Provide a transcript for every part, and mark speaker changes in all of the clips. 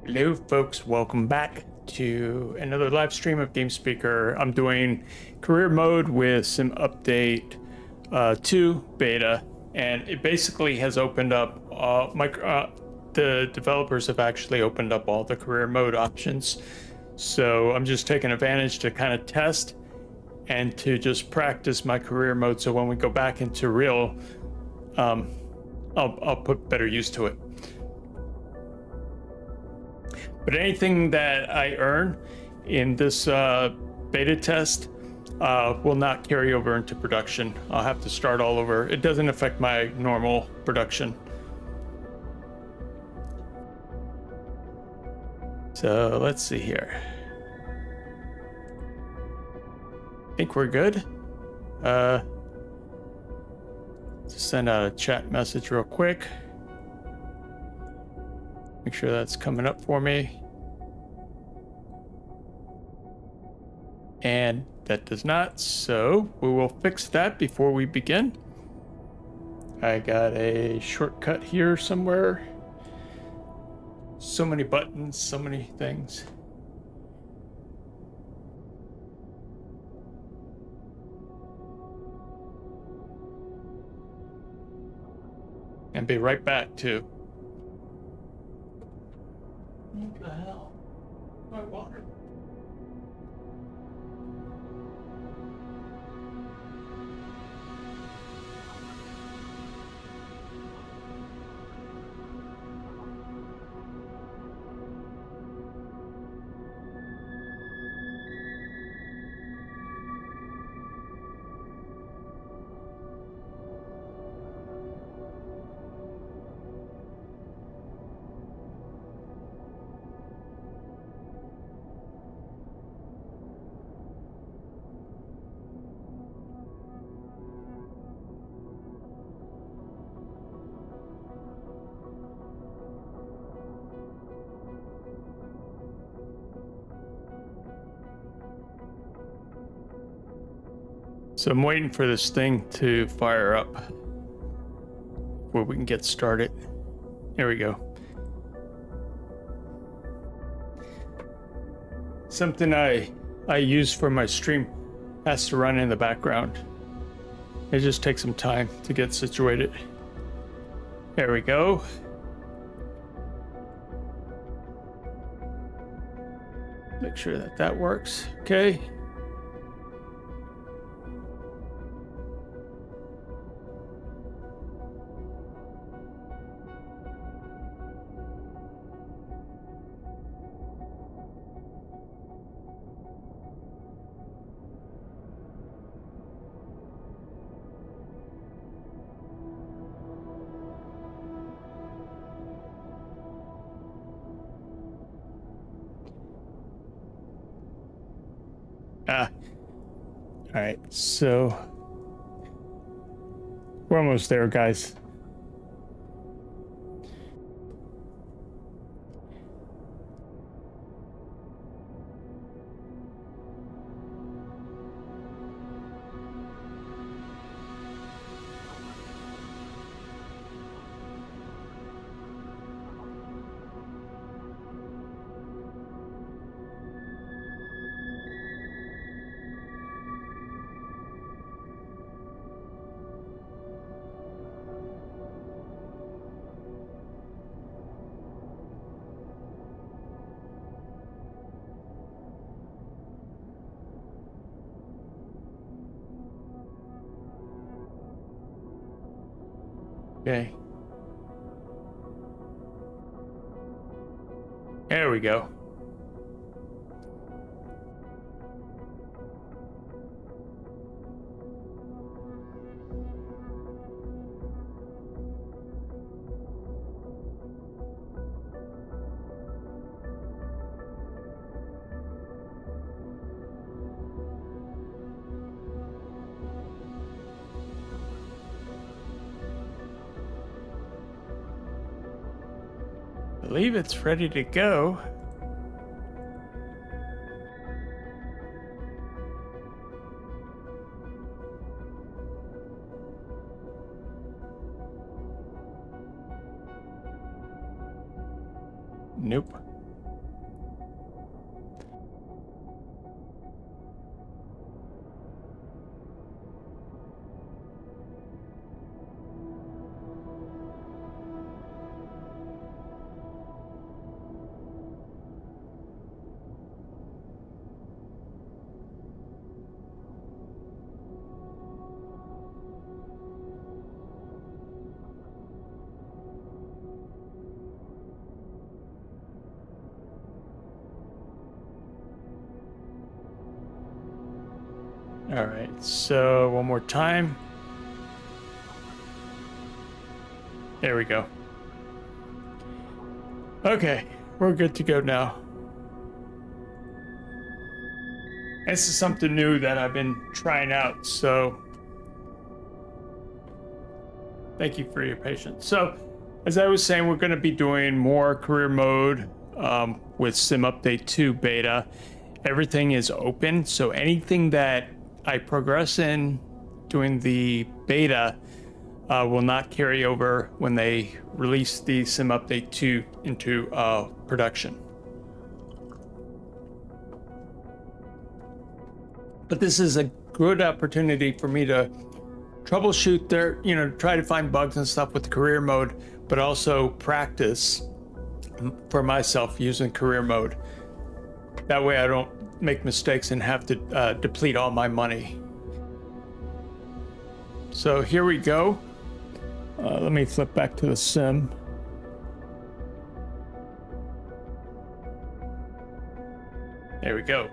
Speaker 1: Hello, folks. Welcome back to another live stream of GameSpeaker. I'm doing career mode with some update 2 beta, and it basically has opened up the developers have actually opened up all the career mode options. So I'm just taking advantage to kind of test and to just practice my career mode. So when we go back into real, I'll put better use to it. But anything that I earn in this beta test will not carry over into production. I'll have to start all over. It doesn't affect my normal production. So let's see here. I think we're good. Just send out a chat message real quick. Make sure that's coming up for me. And that does not, so we will fix that before we begin. I got a shortcut here somewhere. So many buttons, so many things. And be right back too. What the hell? My water. So I'm waiting for this thing to fire up where we can get started. There we go. Something I use for my stream has to run in the background. It just takes some time to get situated. There we go. Make sure that that works. Okay. All right, so we're almost there, guys. Okay. There we go. I believe it's ready to go. Nope. All right, so one more time. There we go. Okay, we're good to go now. This is something new that I've been trying out, so thank you for your patience. So, as I was saying, we're going to be doing more career mode with Sim Update 2 beta. Everything is open, so anything that I progress in doing the beta will not carry over when they release the Sim Update 2 into production. But this is a good opportunity for me to troubleshoot there, try to find bugs and stuff with the career mode, but also practice for myself using career mode. That way I don't make mistakes and have to deplete all my money. So here we go. Let me flip back to the sim. There we go.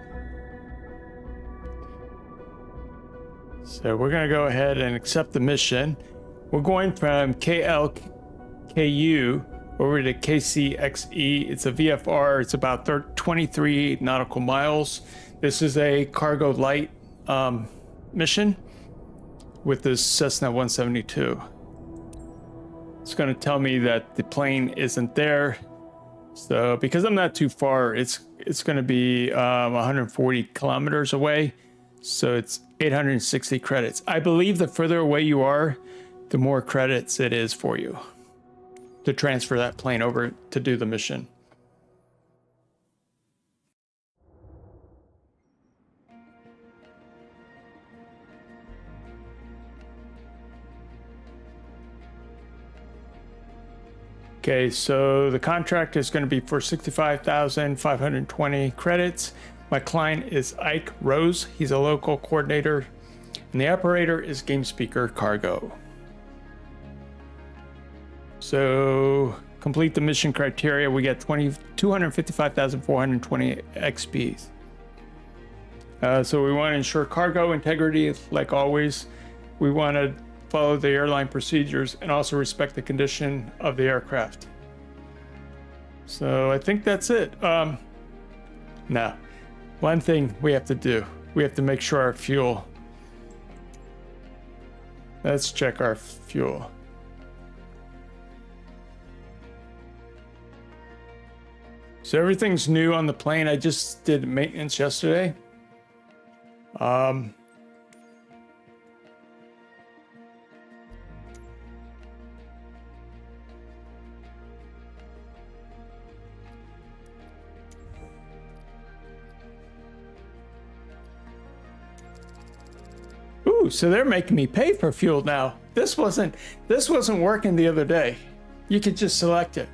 Speaker 1: So we're going to go ahead and accept the mission. We're going from KLKU over to KCXE. It's a VFR. It's about 23 nautical miles. This is a cargo light mission with this Cessna 172. It's going to tell me that the plane isn't there. So because I'm not too far, it's going to be 140 kilometers away. So it's 860 credits. I believe the further away you are, the more credits it is for you to transfer that plane over to do the mission. Okay, so the contract is going to be for 65,520 credits. My client is Ike Rose. He's a local coordinator, and the operator is GameSpeaker Cargo. So complete the mission criteria. We get 255,420 XPs. So we want to ensure cargo integrity, like always. We want to follow the airline procedures and also respect the condition of the aircraft. So I think that's it. Now, one thing we have to do, we have to make sure our fuel. Let's check our fuel. So everything's new on the plane. I just did maintenance yesterday. Ooh, so they're making me pay for fuel now. This wasn't working the other day. You could just select it.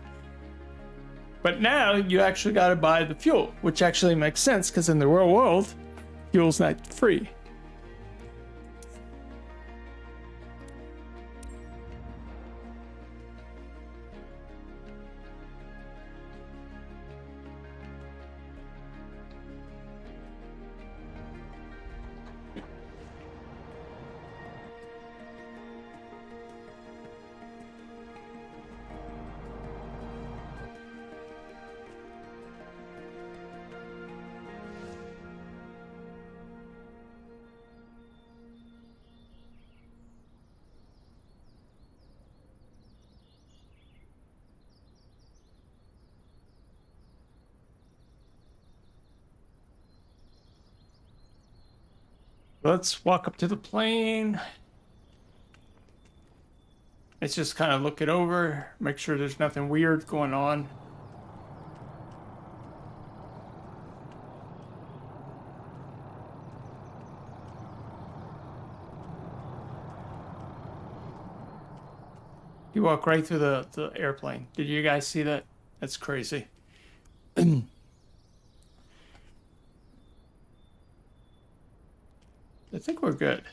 Speaker 1: But now you actually got to buy the fuel, which actually makes sense because in the real world, fuel's not free. Let's walk up to the plane. Let's just kind of look it over, make sure there's nothing weird going on. You walk right through the airplane. Did you guys see that? That's crazy. I think we're good.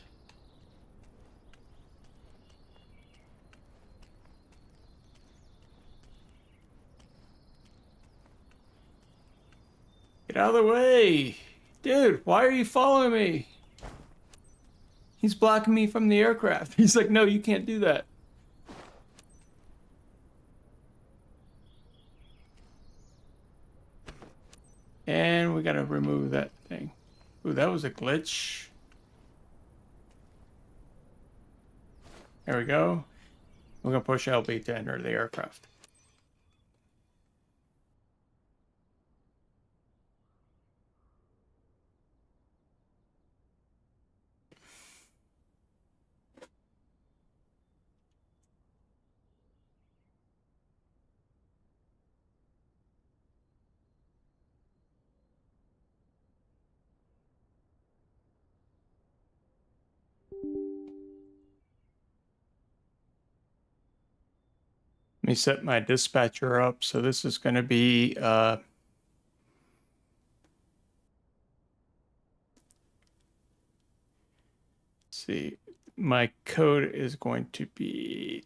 Speaker 1: Get out of the way. Dude, why are you following me? He's blocking me from the aircraft. He's like, no, you can't do that. And we gotta remove that thing. Ooh, that was a glitch. There we go. We're gonna push LB to enter the aircraft. Let me set my dispatcher up. So this is going to be let's see. My code is going to be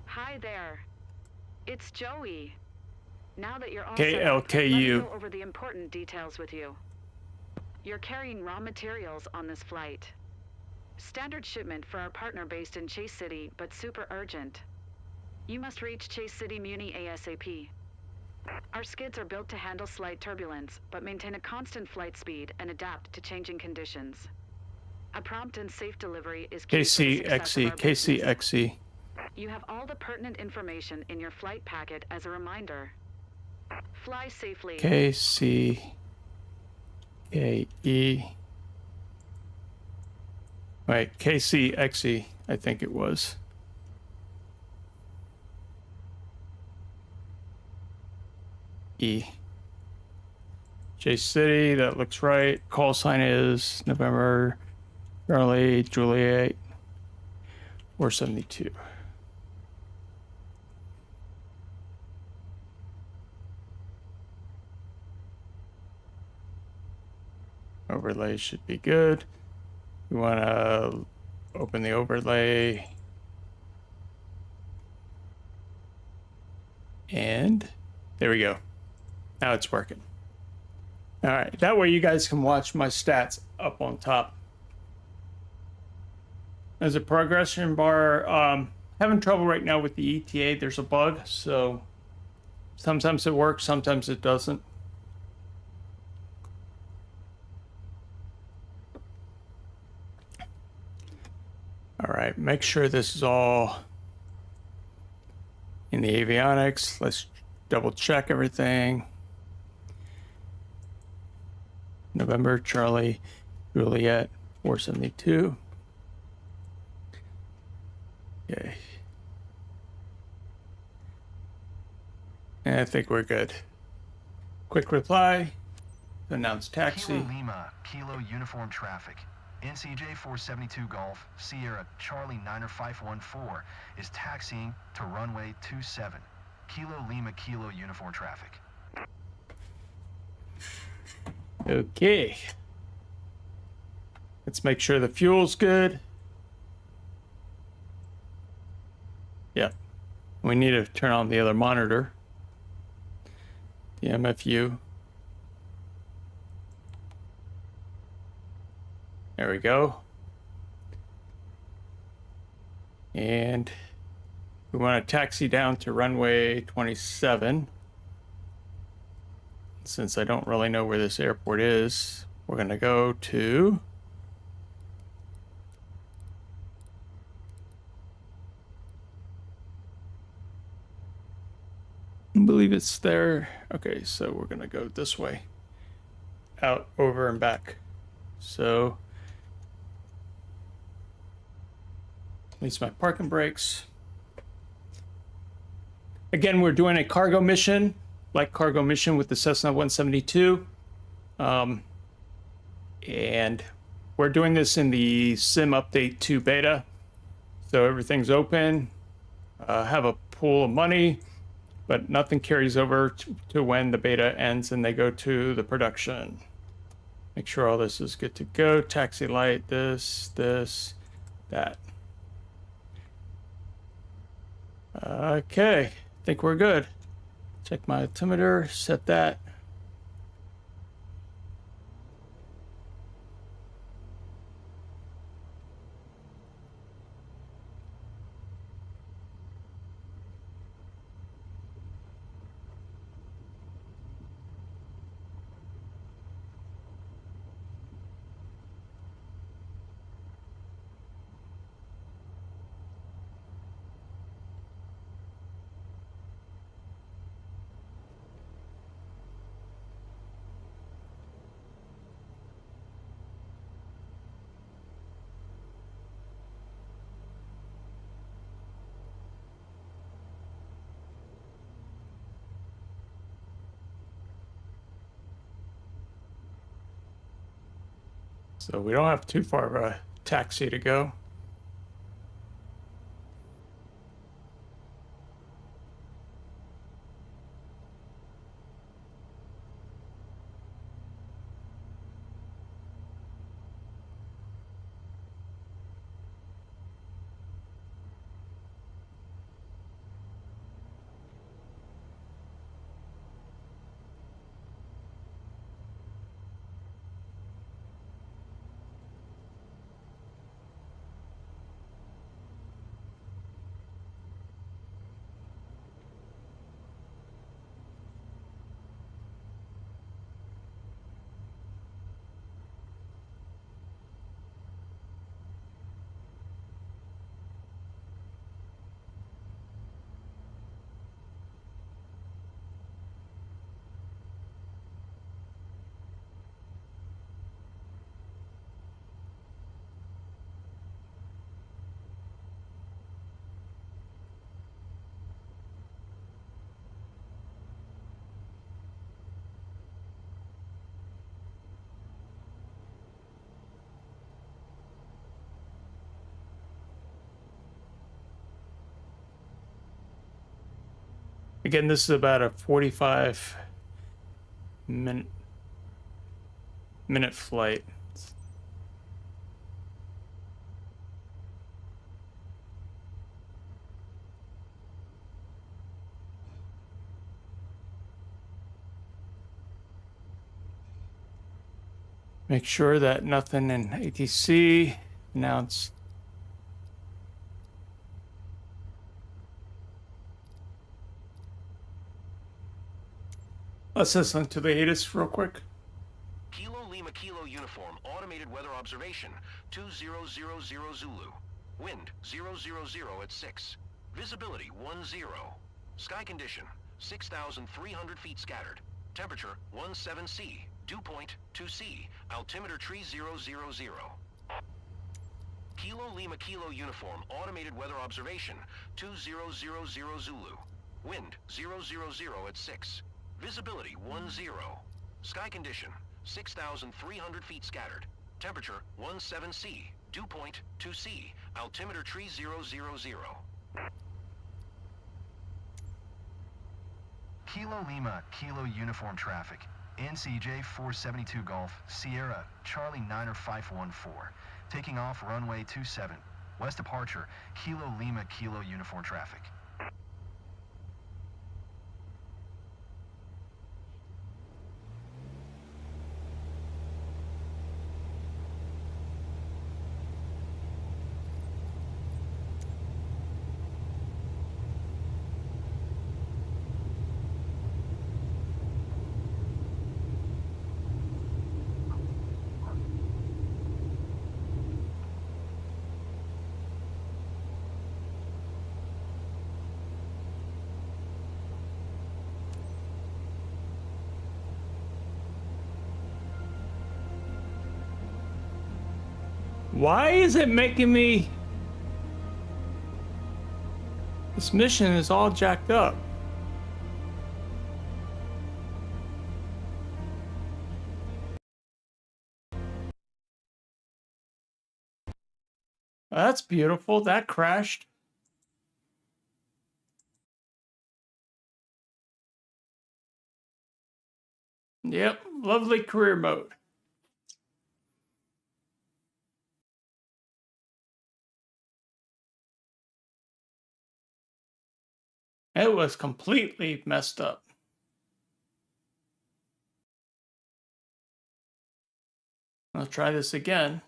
Speaker 2: Hi there. It's Joey. Now that you're all set up, let me
Speaker 1: KLKU.
Speaker 2: go over the important details with you. You're carrying raw materials on this flight. Standard shipment for our partner based in Chase City, but super urgent. You must reach Chase City Muni ASAP. Our skids are built to handle slight turbulence, but maintain a constant flight speed and adapt to changing conditions. A prompt and safe delivery is key for the success of our business.
Speaker 1: KCXE.
Speaker 2: You have all the pertinent information in your flight packet as a reminder. Fly safely.
Speaker 1: KCKE. Wait, KCXE, I think it was. E. J City, that looks right. Call sign is November, Charlie, Juliet, 472. Overlay should be good. We want to open the overlay. And there we go. Now it's working. All right, that way you guys can watch my stats up on top. There's a progression bar. Having trouble right now with the ETA. There's a bug, so sometimes it works, sometimes it doesn't. All right, make sure this is all in the avionics. Let's double check everything. November, Charlie, Juliet, 472. Okay. And I think we're good. Quick reply to announce taxi.
Speaker 3: Kilo Lima, Kilo Uniform Traffic. NCJ 472 Golf, Sierra Charlie 90514 is taxiing to runway 27. Kilo Lima, Kilo Uniform Traffic.
Speaker 1: Okay. Let's make sure the fuel's good. Yep. We need to turn on the other monitor. The MFU. There we go. And we want to taxi down to runway 27. Since I don't really know where this airport is, we're going to go to I believe it's there. Okay, so we're going to go this way. Out, over, and back. So release my parking brakes. Again, we're doing a cargo mission, like cargo mission with the Cessna 172. And we're doing this in the Sim Update 2 beta. So everything's open. Have a pool of money, but nothing carries over to when the beta ends and they go to the production. Make sure all this is good to go. Taxi light, this, that. Okay, I think we're good. Check my altimeter, set that. So we don't have too far of a taxi to go. Again, this is about a 45-minute flight. Make sure that nothing in ATC announced. Let's listen to the ATIS real quick.
Speaker 4: Kilo Lima Kilo uniform, automated weather observation, 2000 Zulu. Wind 000 at 6. Visibility 10. Sky condition 6,300 feet scattered. Temperature 17C. Dew point 2C. Altimeter tree 000. Kilo Lima Kilo uniform, automated weather observation, 2000 Zulu. Wind 000 at 6. Visibility 10. Sky condition 6,300 feet scattered. Temperature 17C. Dew point 2C. Altimeter tree 000.
Speaker 3: Kilo Lima, Kilo uniform traffic. NCJ 472 Golf, Sierra, Charlie 9514. Taking off runway 27. West departure, Kilo Lima, Kilo uniform traffic.
Speaker 1: Why is it making me... This mission is all jacked up. That's beautiful. That crashed. Yep, lovely career mode. It was completely messed up. I'll try this again.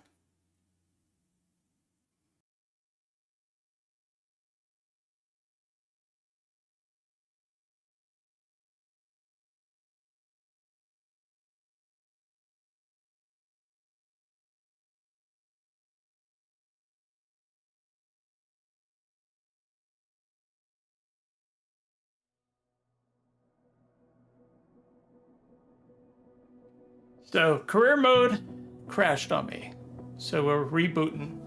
Speaker 1: So career mode crashed on me. So we're rebooting.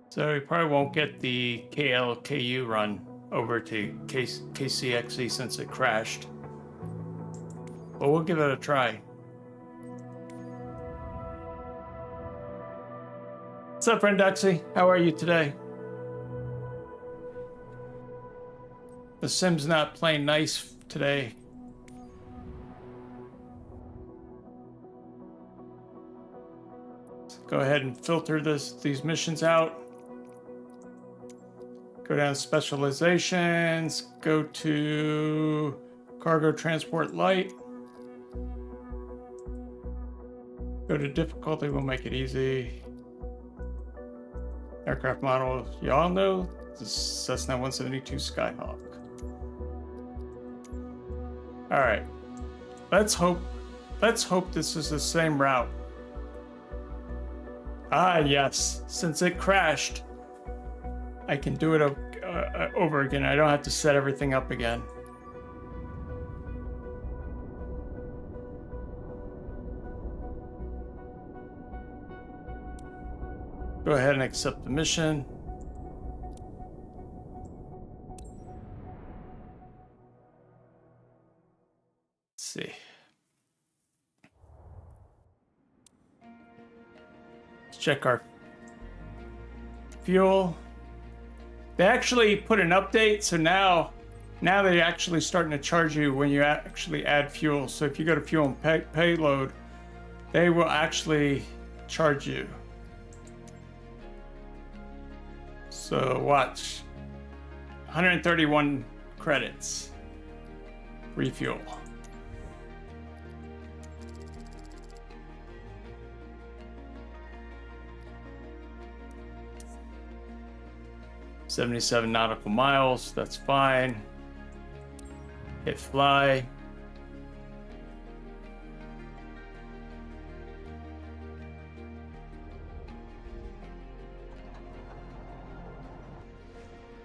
Speaker 1: So we probably won't get the KLKU run over to KCXE since it crashed. But we'll give it a try. What's up, friend Duxie? How are you today? The Sim's not playing nice today. Let's go ahead and filter these missions out. Go down to specializations, go to cargo transport light. Go to difficulty, we'll make it easy. Aircraft model, y'all know this Cessna 172 Skyhawk. All right, let's hope this is the same route. Ah, yes, since it crashed, I can do it over again. I don't have to set everything up again. Go ahead and accept the mission. Let's see. Let's check our fuel. They actually put an update, so now they're actually starting to charge you when you actually add fuel. So if you go to fuel and payload, they will actually charge you. So watch, 131 credits, refuel. $77 nautical miles, that's fine. Hit fly.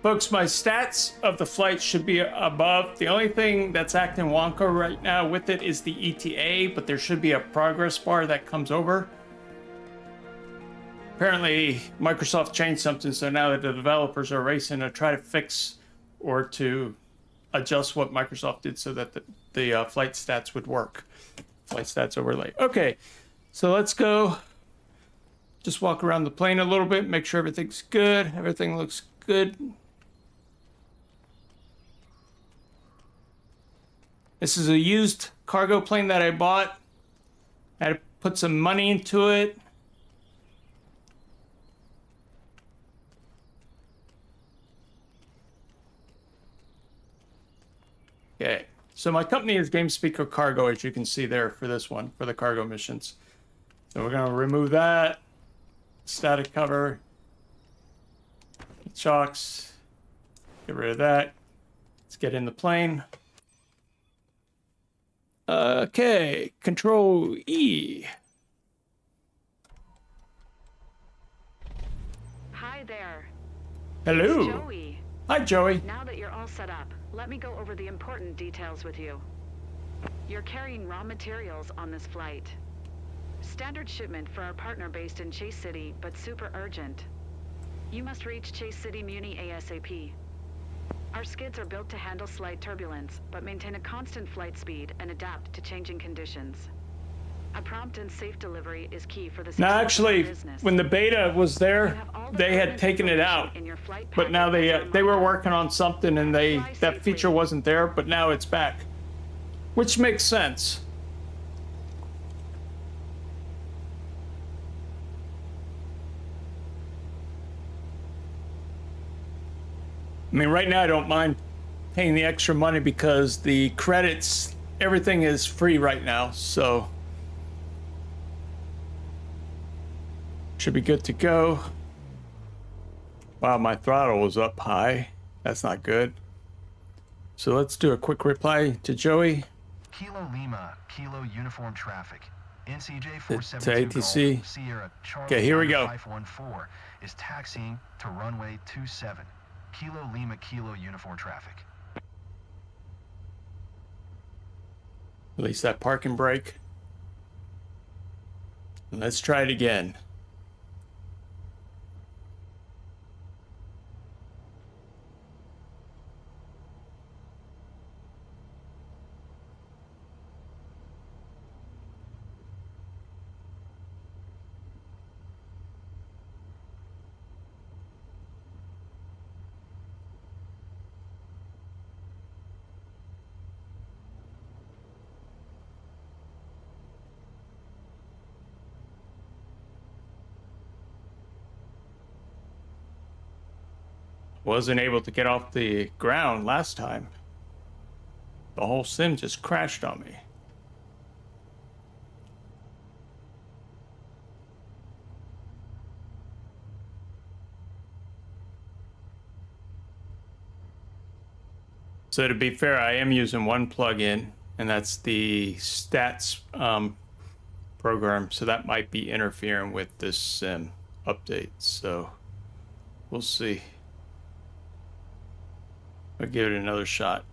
Speaker 1: Folks, my stats of the flight should be above. The only thing that's acting wonky right now with it is the ETA, but there should be a progress bar that comes over. Apparently, Microsoft changed something, so now that the developers are racing to try to fix or to adjust what Microsoft did so that the flight stats would work. Flight stats overlay. Okay, so let's go. Just walk around the plane a little bit, make sure everything's good. Everything looks good. This is a used cargo plane that I bought. I had to put some money into it. Okay, so my company is GameSpeaker Cargo, as you can see there for this one, for the cargo missions. So we're gonna remove that. Static cover. Chocks. Get rid of that. Let's get in the plane. Okay, Control E.
Speaker 2: Hi there.
Speaker 1: Hello.
Speaker 2: It's Joey.
Speaker 1: Hi, Joey.
Speaker 2: Now that you're all set up, let me go over the important details with you. You're carrying raw materials on this flight. Standard shipment for our partner based in Chase City, but super urgent. You must reach Chase City Muni ASAP. Our skids are built to handle slight turbulence, but maintain a constant flight speed and adapt to changing conditions. A prompt and safe delivery is key for the success
Speaker 1: Now,
Speaker 2: of our
Speaker 1: actually,
Speaker 2: business.
Speaker 1: when the beta was there, they had taken it out,
Speaker 2: In your flight
Speaker 1: but now
Speaker 2: packet
Speaker 1: they were
Speaker 2: online.
Speaker 1: working on something, and that feature wasn't there, but now it's back. which makes sense. I mean, right now I don't mind paying the extra money because the credits, everything is free right now, so should be good to go. Wow, my throttle was up high. That's not good. So let's do a quick reply to Joey.
Speaker 3: Kilo Lima, Kilo Uniform Traffic. NCJ
Speaker 1: To
Speaker 3: 472
Speaker 1: ATC.
Speaker 3: Golf, Sierra Charlie
Speaker 1: Okay, here we go.
Speaker 3: 514 is taxiing to runway 27. Kilo Lima, Kilo Uniform Traffic.
Speaker 1: Release that parking brake. And let's try it again. Wasn't able to get off the ground last time. The whole sim just crashed on me. So to be fair, I am using one plugin, and that's the stats program. So that might be interfering with this sim update. So we'll see. I'll give it another shot.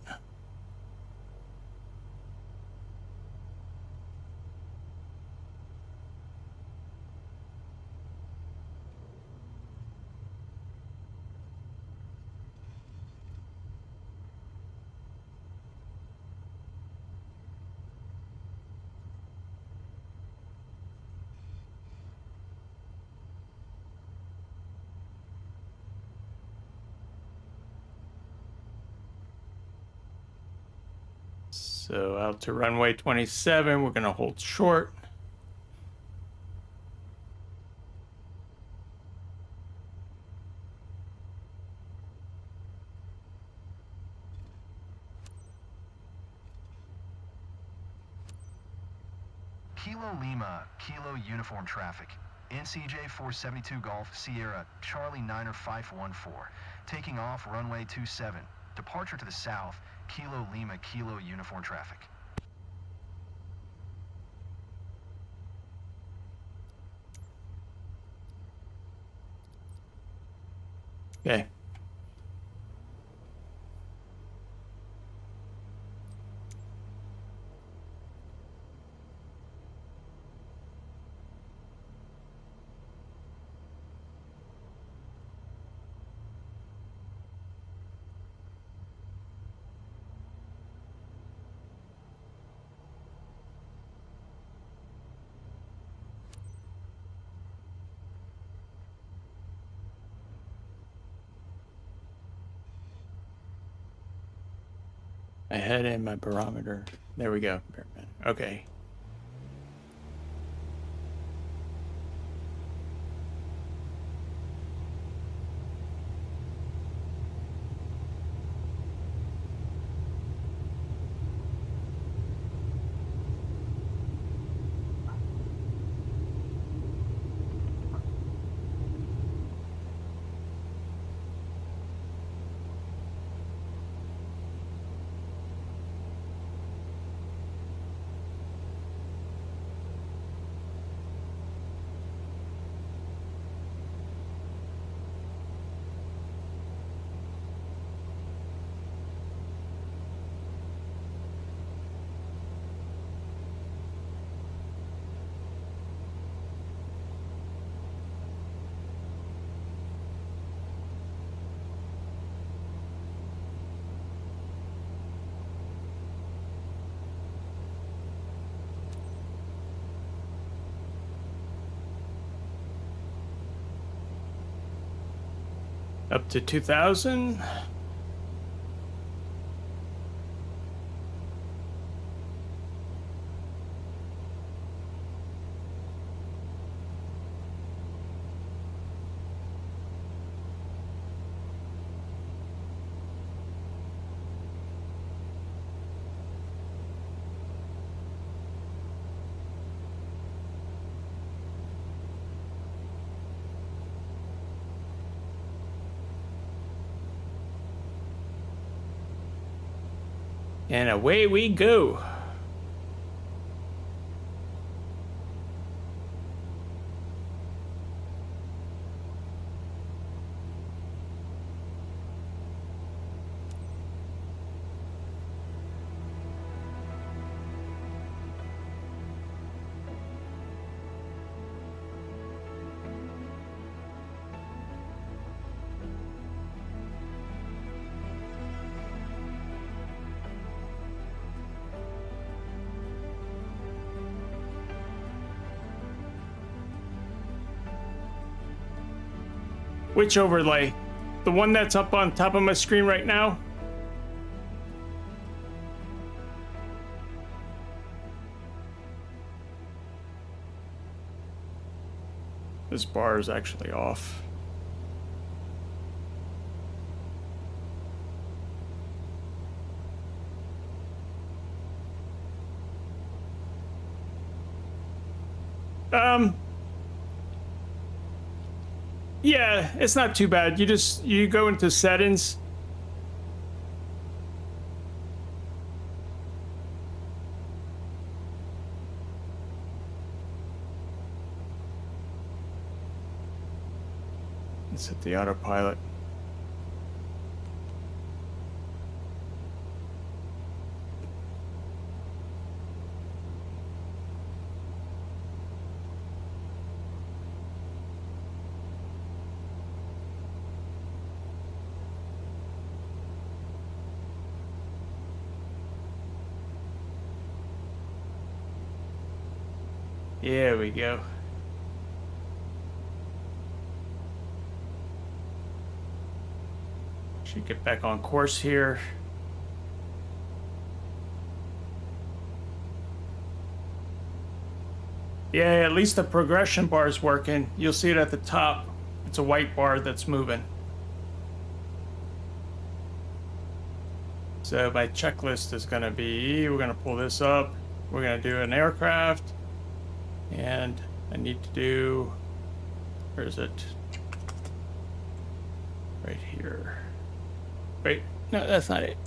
Speaker 1: So out to runway 27, we're gonna hold short.
Speaker 3: Kilo Lima, Kilo Uniform Traffic. NCJ 472 Golf, Sierra Charlie 514. Taking off runway 27. Departure to the south, Kilo Lima, Kilo Uniform Traffic.
Speaker 1: Okay. My head and my barometer. There we go. Okay. Up to 2,000. And away we go. Which overlay? The one that's up on top of my screen right now? This bar is actually off. Yeah, it's not too bad. You go into settings. And set the autopilot. There we go. Should get back on course here. Yeah, at least the progression bar is working. You'll see it at the top. It's a white bar that's moving. So my checklist is going to be, we're going to pull this up. We're going to do an aircraft. And I need to do, where is it? Right here. Wait, no, that's not it.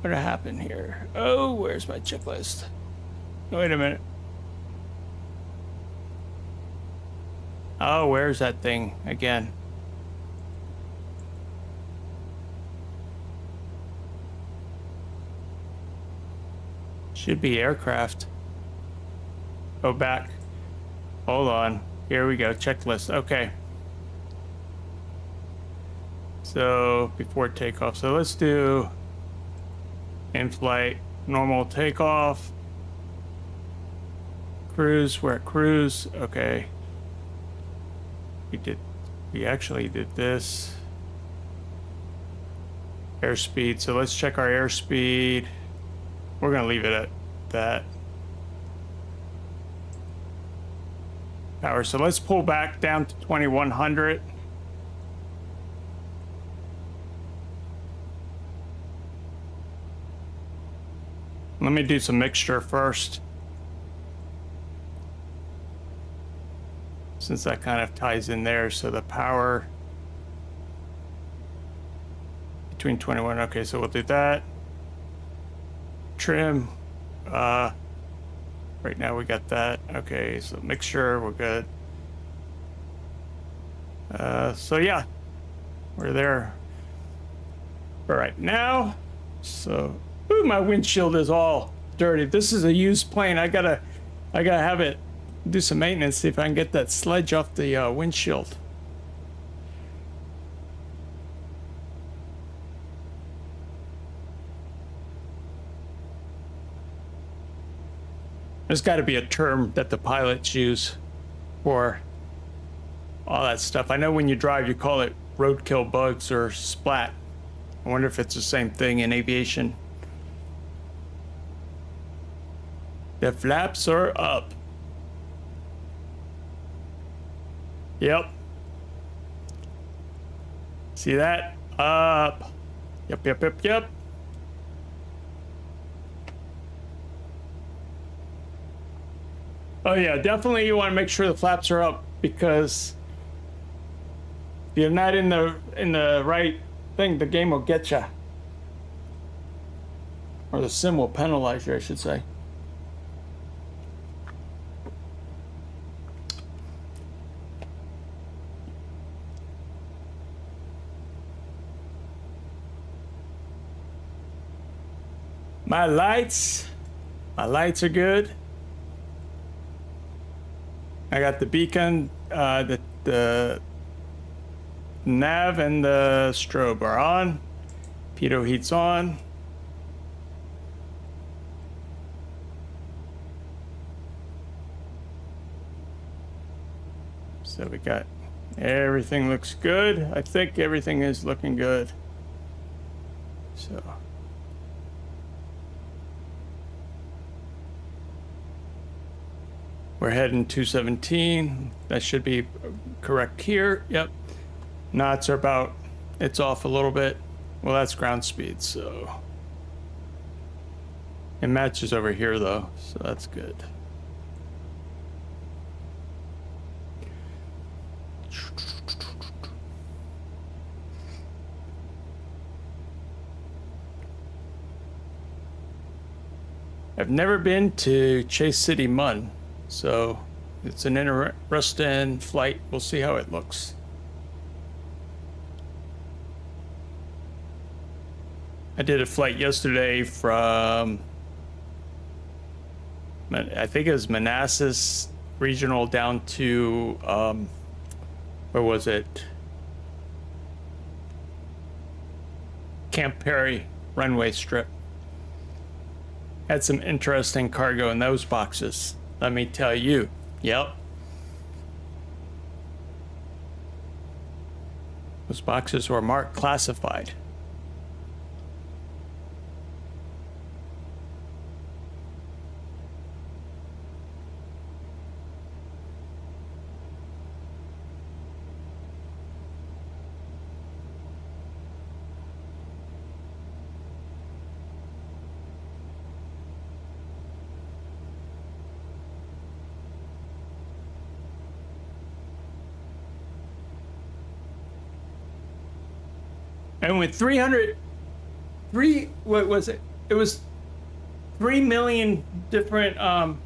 Speaker 1: What happened here? Oh, where's my checklist? Wait a minute. Oh, where's that thing again? Should be aircraft. Go back. Hold on. Here we go. Checklist. Okay. So before takeoff. So let's do in-flight, normal takeoff. Cruise. We're at cruise. Okay. We actually did this. Airspeed. So let's check our airspeed. We're going to leave it at that. Power. So let's pull back down to 2100. Let me do some mixture first, since that kind of ties in there. So the power between 21. Okay, so we'll do that. Trim. Right now we got that. Okay, so mixture, we're good. So yeah, we're there for right now. So, ooh, my windshield is all dirty. This is a used plane. I gotta have it do some maintenance, see if I can get that sludge off the windshield. There's got to be a term that the pilots use for all that stuff. I know when you drive, you call it roadkill bugs or splat. I wonder if it's the same thing in aviation. The flaps are up. Yep. See that? Up. Yep, yep, yep, yep. Oh yeah, definitely you want to make sure the flaps are up, because if you're not in the right thing, the game will get you. Or the sim will penalize you, I should say. My lights are good. I got the beacon, the nav and the strobe are on. Pitot heat's on. So we got everything looks good. I think everything is looking good. So. We're heading 217. That should be correct here. Yep. Knots are about, it's off a little bit. Well, that's ground speed, so. It matches over here though, so that's good. I've never been to Chase City Mun. So it's an interesting flight. We'll see how it looks. I did a flight yesterday from, I think it was Manassas Regional down to, where was it? Camp Perry runway strip. Had some interesting cargo in those boxes. Let me tell you. Yep. Those boxes were marked classified. And with 3 million different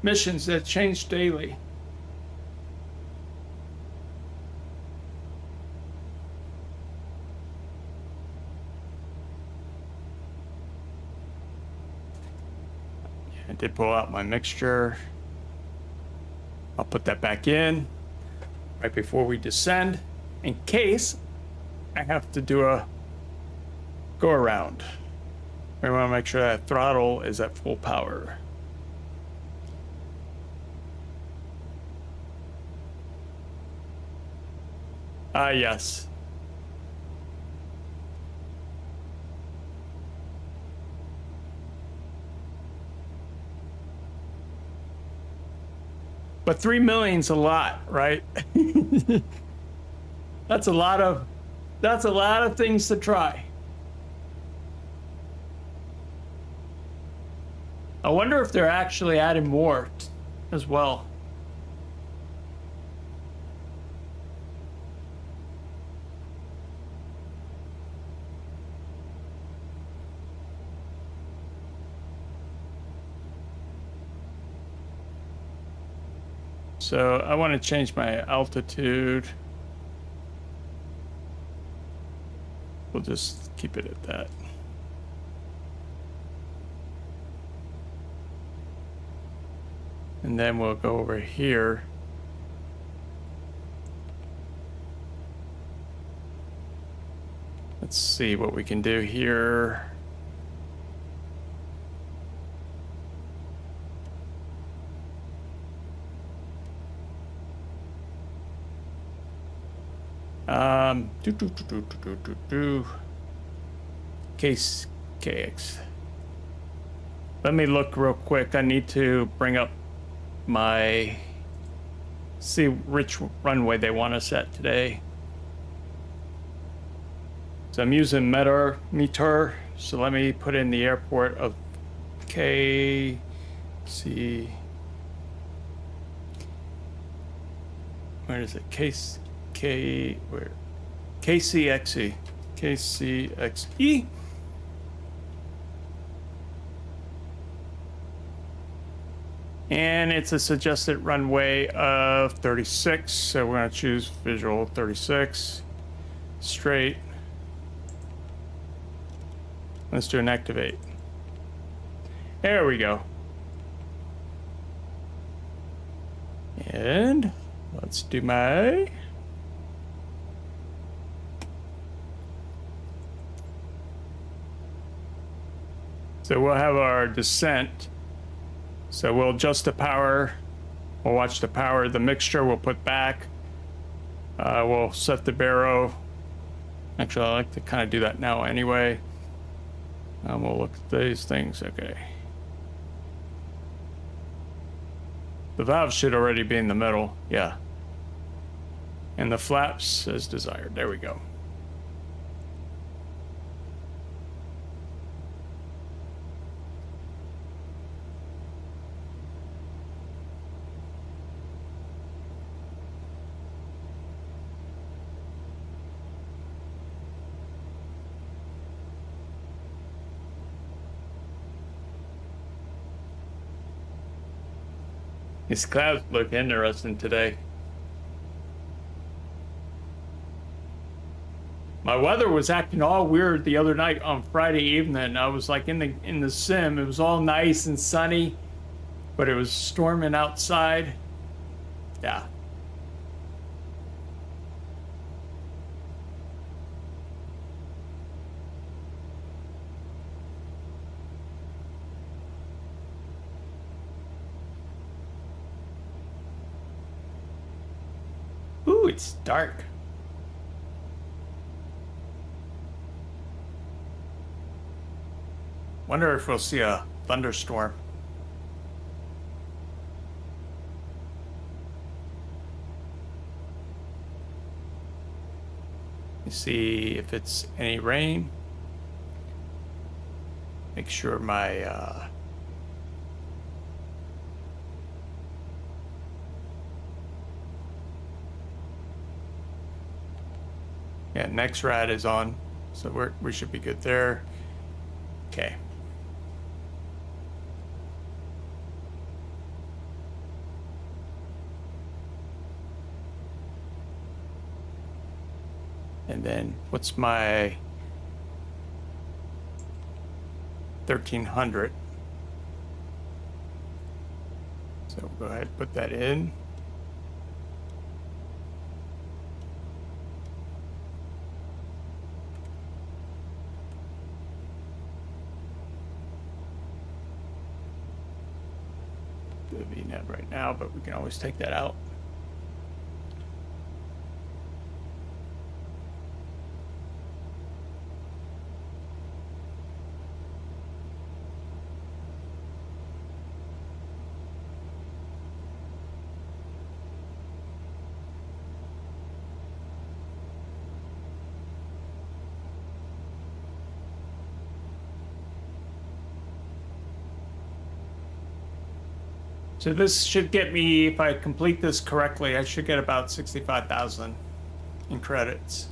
Speaker 1: missions that change daily. I did pull out my mixture. I'll put that back in right before we descend in case I have to do a go around. We want to make sure that throttle is at full power. Yes. But 3 million's a lot, right? That's a lot of things to try. I wonder if they're actually adding more as well. So I want to change my altitude. We'll just keep it at that. And then we'll go over here. Let's see what we can do here. Case KX. Let me look real quick. I need to bring up my, see which runway they want us at today. So I'm using meter. So let me put in the airport of KC. Where is it? Where? KCXE. KCXE. And it's a suggested runway of 36, so we're going to choose visual 36, straight. Let's do an activate. There we go. And let's do my... So we'll have our descent. So we'll adjust the power. We'll watch the power. The mixture we'll put back. We'll set the baro. Actually, I like to kind of do that now anyway. We'll look at these things. Okay. The valve should already be in the middle. Yeah. And the flaps as desired. There we go. These clouds look interesting today. My weather was acting all weird the other night on Friday evening. I was like in the sim. It was all nice and sunny, but it was storming outside. Yeah. Ooh, it's dark. Wonder if we'll see a thunderstorm. You see if it's any rain. Make sure my yeah, next rad is on, so we should be good there. Okay. And then what's my 1300? So we'll go ahead and put that in. The VNet right now, but we can always take that out. So this should get me, if I complete this correctly, I should get about 65,000 in credits.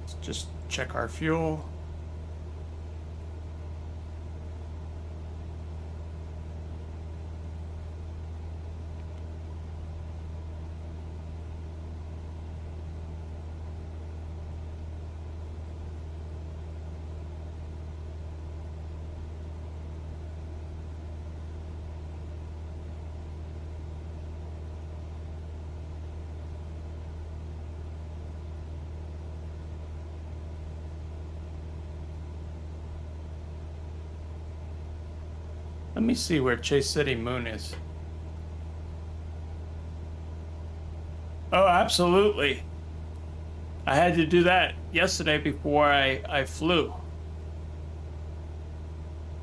Speaker 1: Let's just check our fuel. Let me see where Chase City Moon is. Oh, absolutely. I had to do that yesterday before I flew.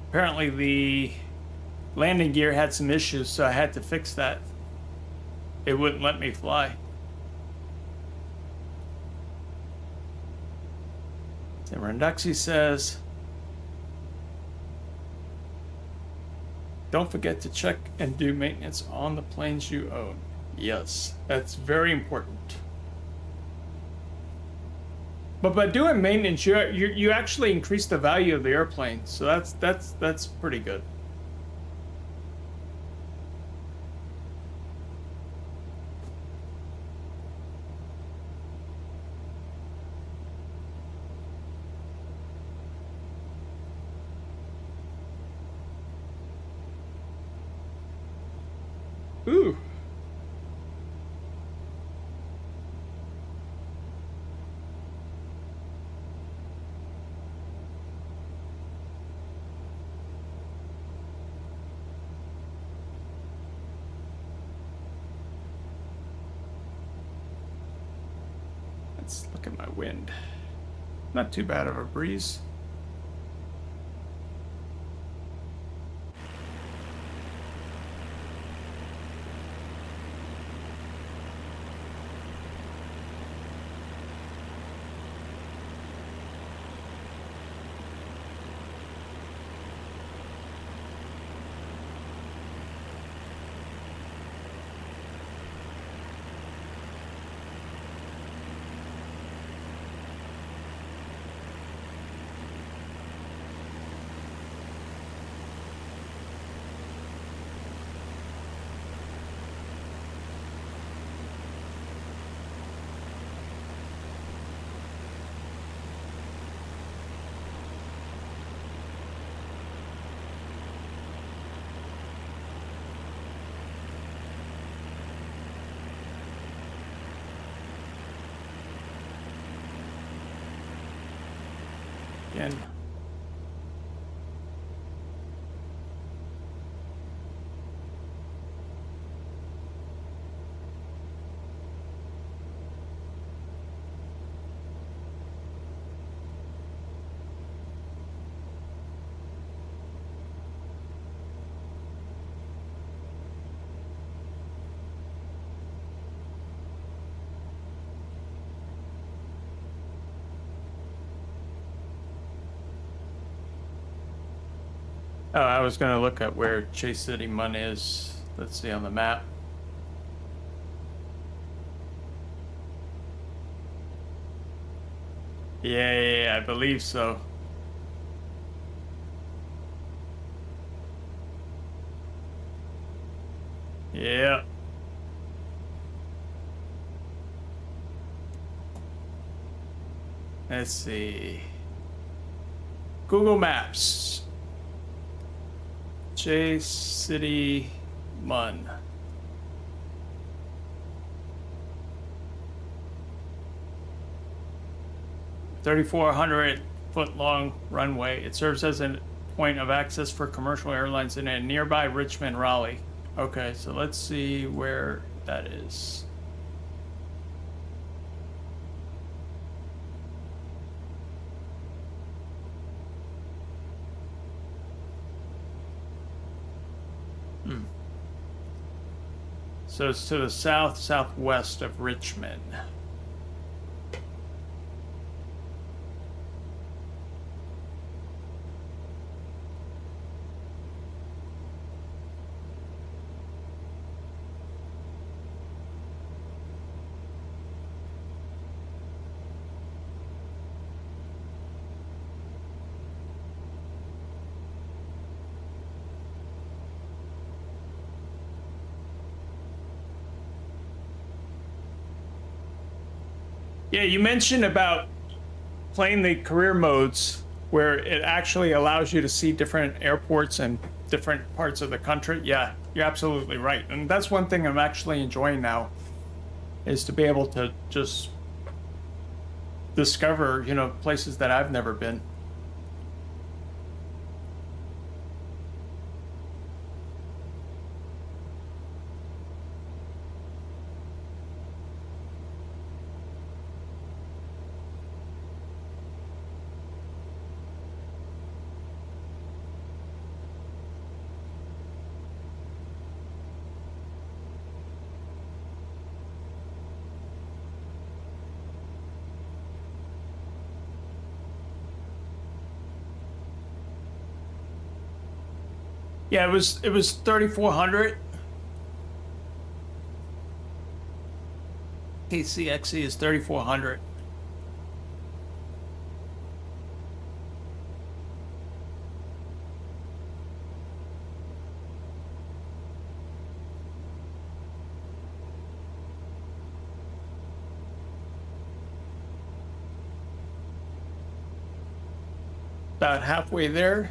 Speaker 1: Apparently the landing gear had some issues, so I had to fix that. It wouldn't let me fly. Then Renduxy says, don't forget to check and do maintenance on the planes you own. Yes, that's very important. But by doing maintenance, you actually increase the value of the airplane, so that's pretty good. Ooh. Let's look at my wind. Not too bad of a breeze. Again. Oh, I was gonna look at where Chase City Mun is. Let's see on the map. Yeah, I believe so. Yeah. Let's see. Google Maps. Chase City Mun. (3,400-foot long runway. It serves as a point of access for commercial airlines in a nearby Richmond, Raleigh. Okay, so let's see where that is. So it's to the southwest of Richmond. Yeah, you mentioned about playing the career modes where it actually allows you to see different airports and different parts of the country. Yeah, you're absolutely right. And that's one thing I'm actually enjoying now, is to be able to just discover, places that I've never been. Yeah, it was 3,400. KCXE is 3,400. About halfway there.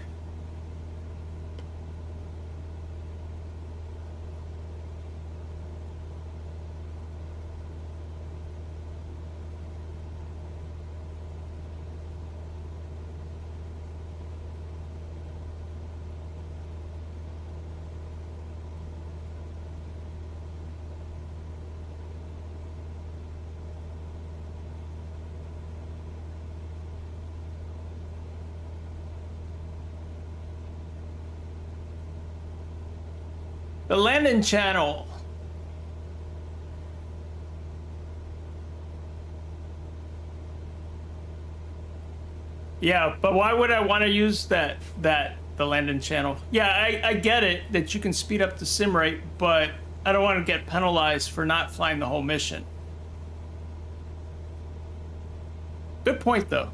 Speaker 1: The landing channel. Yeah, but why would I want to use the landing channel? Yeah, I get it that you can speed up the sim rate, but I don't want to get penalized for not flying the whole mission. Good point, though.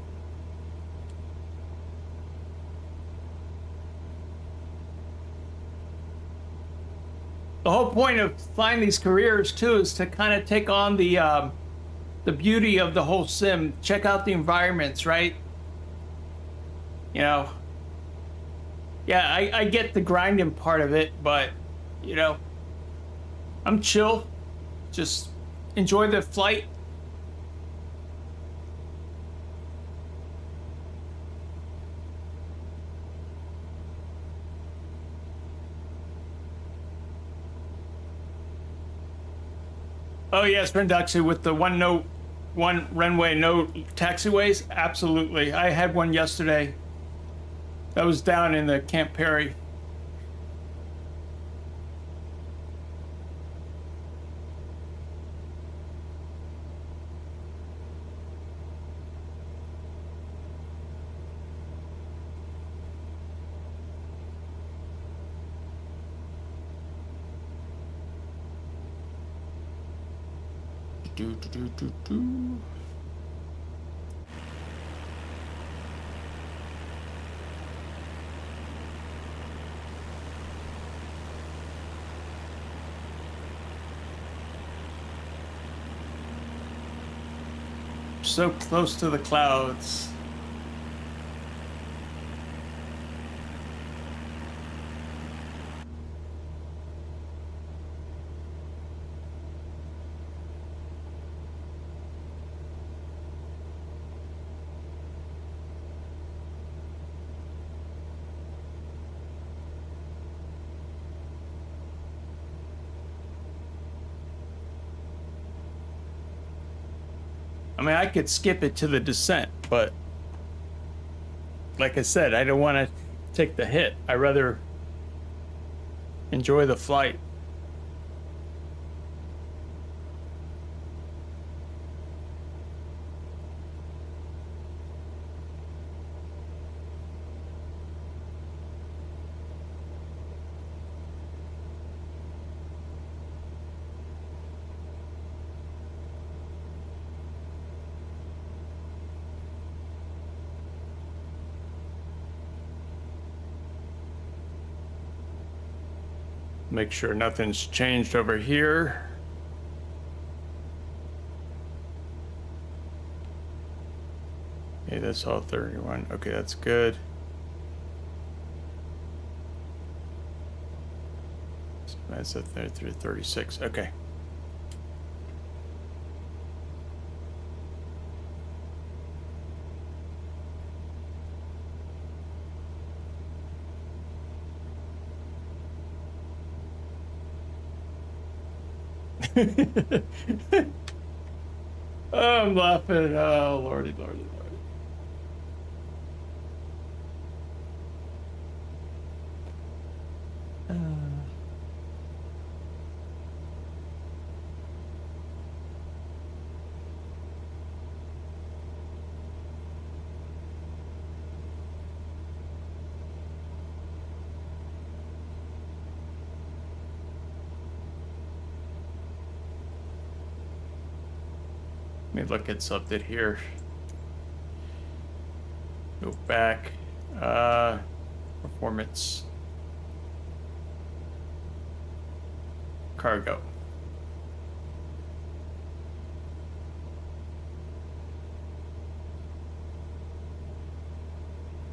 Speaker 1: The whole point of flying these careers too is to kind of take on the beauty of the whole sim. Check out the environments, right? You know. Yeah, I get the grinding part of it, but you know, I'm chill. Just enjoy the flight. Oh yes, Renduxy, with the one runway, no taxiways. Absolutely, I had one yesterday. That was down in the Camp Perry. Do. So close to the clouds. I mean, I could skip it to the descent, but like I said, I don't want to take the hit. I'd rather enjoy the flight. Make sure nothing's changed over here. Okay, that's all 31. Okay, that's good. So that's a 33, 36. Okay. Oh, I'm laughing. Oh, lordy, lordy, lordy. Let me look at something here. Go back. Performance. Cargo.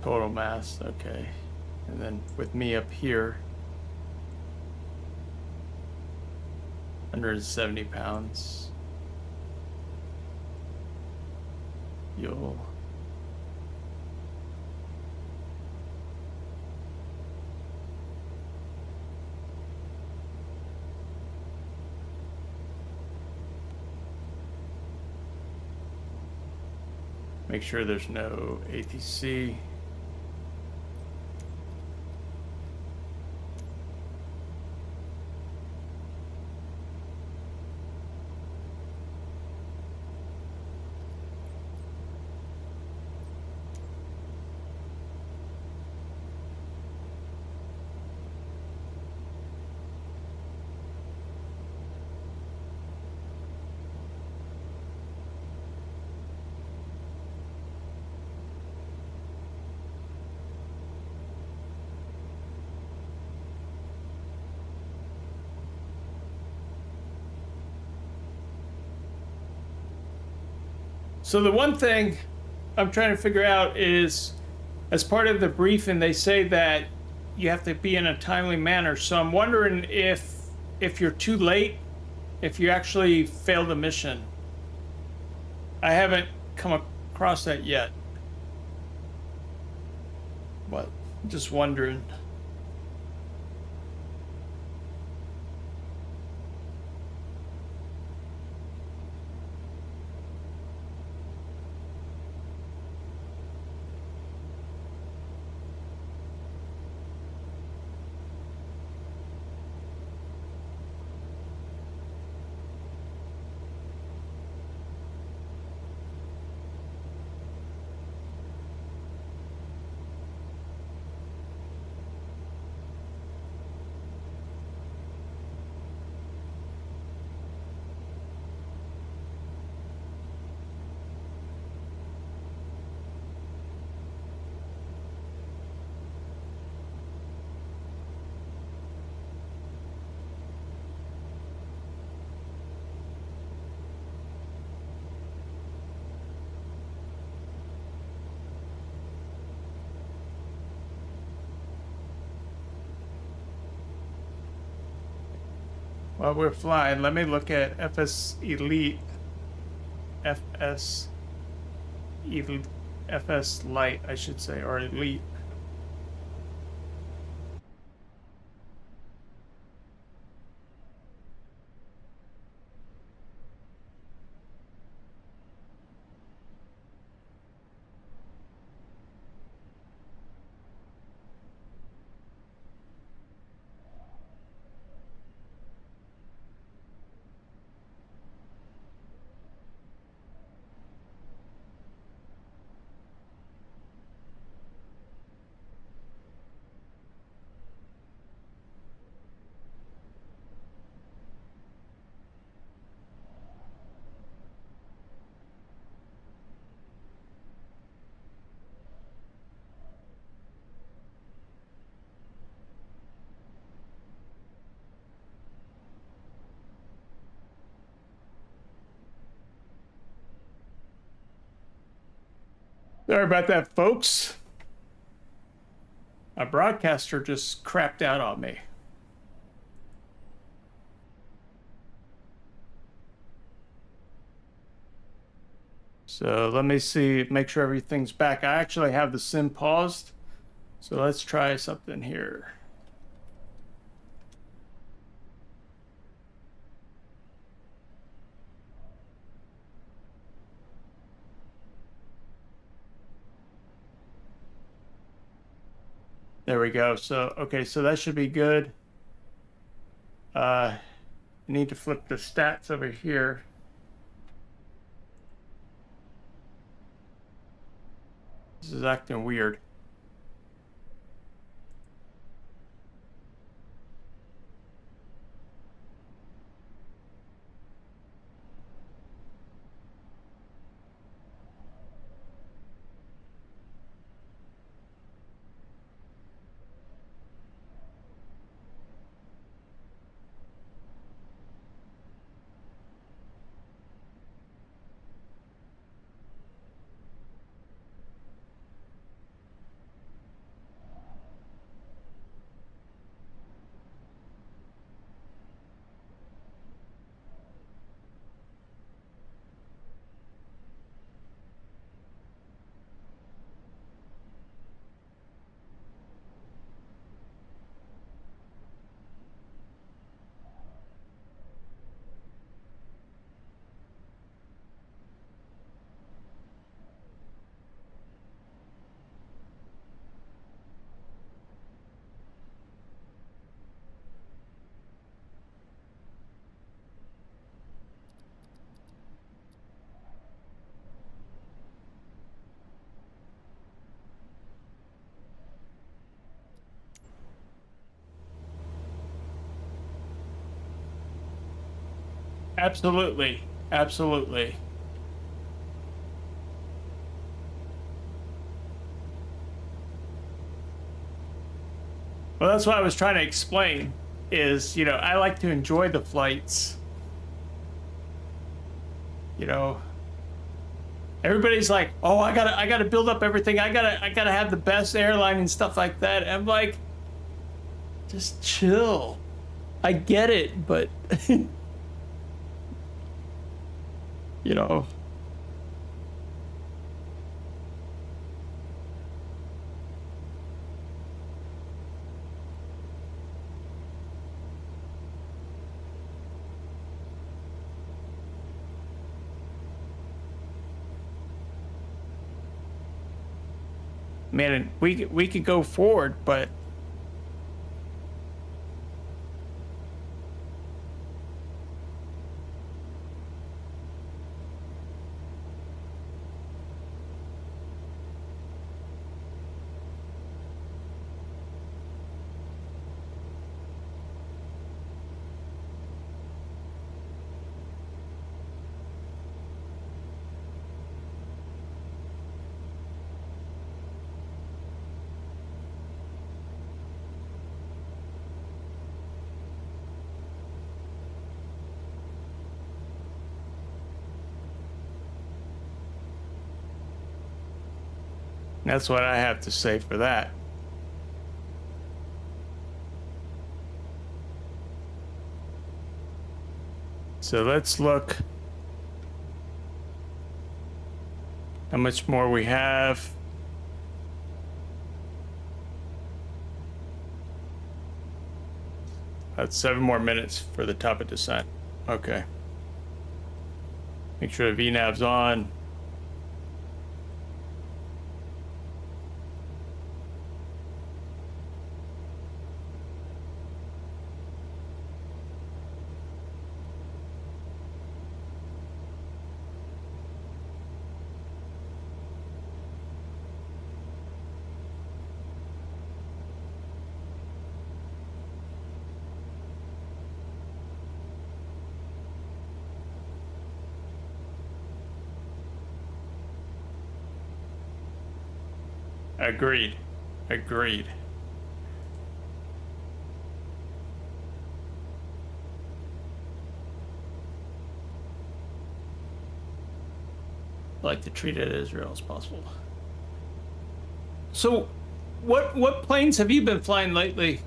Speaker 1: Total mass, okay. And then with me up here, 170 pounds. You'll make sure there's no ATC. So the one thing I'm trying to figure out is, as part of the briefing, they say that you have to be in a timely manner. So I'm wondering if you're too late, if you actually fail the mission. I haven't come across that yet. But just wondering. While we're flying, let me look at FS Elite, FS Elite, FS Light, I should say, or Elite. Sorry about that, folks. My broadcaster just crapped out on me. So let me see, make sure everything's back. I actually have the sim paused. So let's try something here. There we go. So, okay, so that should be good. I need to flip the stats over here. This is acting weird. Absolutely. Absolutely. Well, that's what I was trying to explain is, you know, I like to enjoy the flights. You know, everybody's like, "Oh, I gotta build up everything. I gotta have the best airline and stuff like that." And I'm like, just chill. I get it, but you know, man, we could go forward, but that's what I have to say for that. So let's look how much more we have. That's 7 more minutes for the top of descent. Okay. Make sure the VNAV's on. Agreed. Agreed. I like to treat it as real as possible. So, what planes have you been flying lately?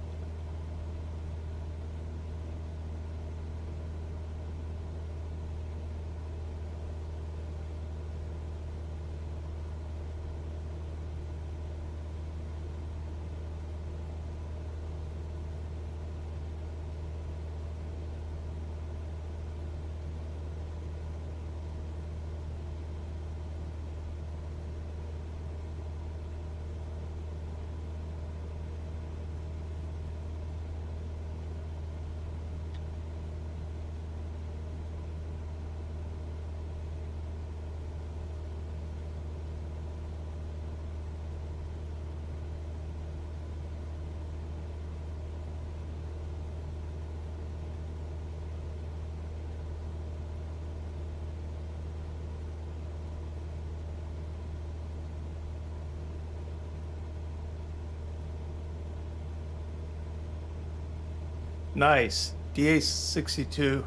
Speaker 1: Nice. DA-62.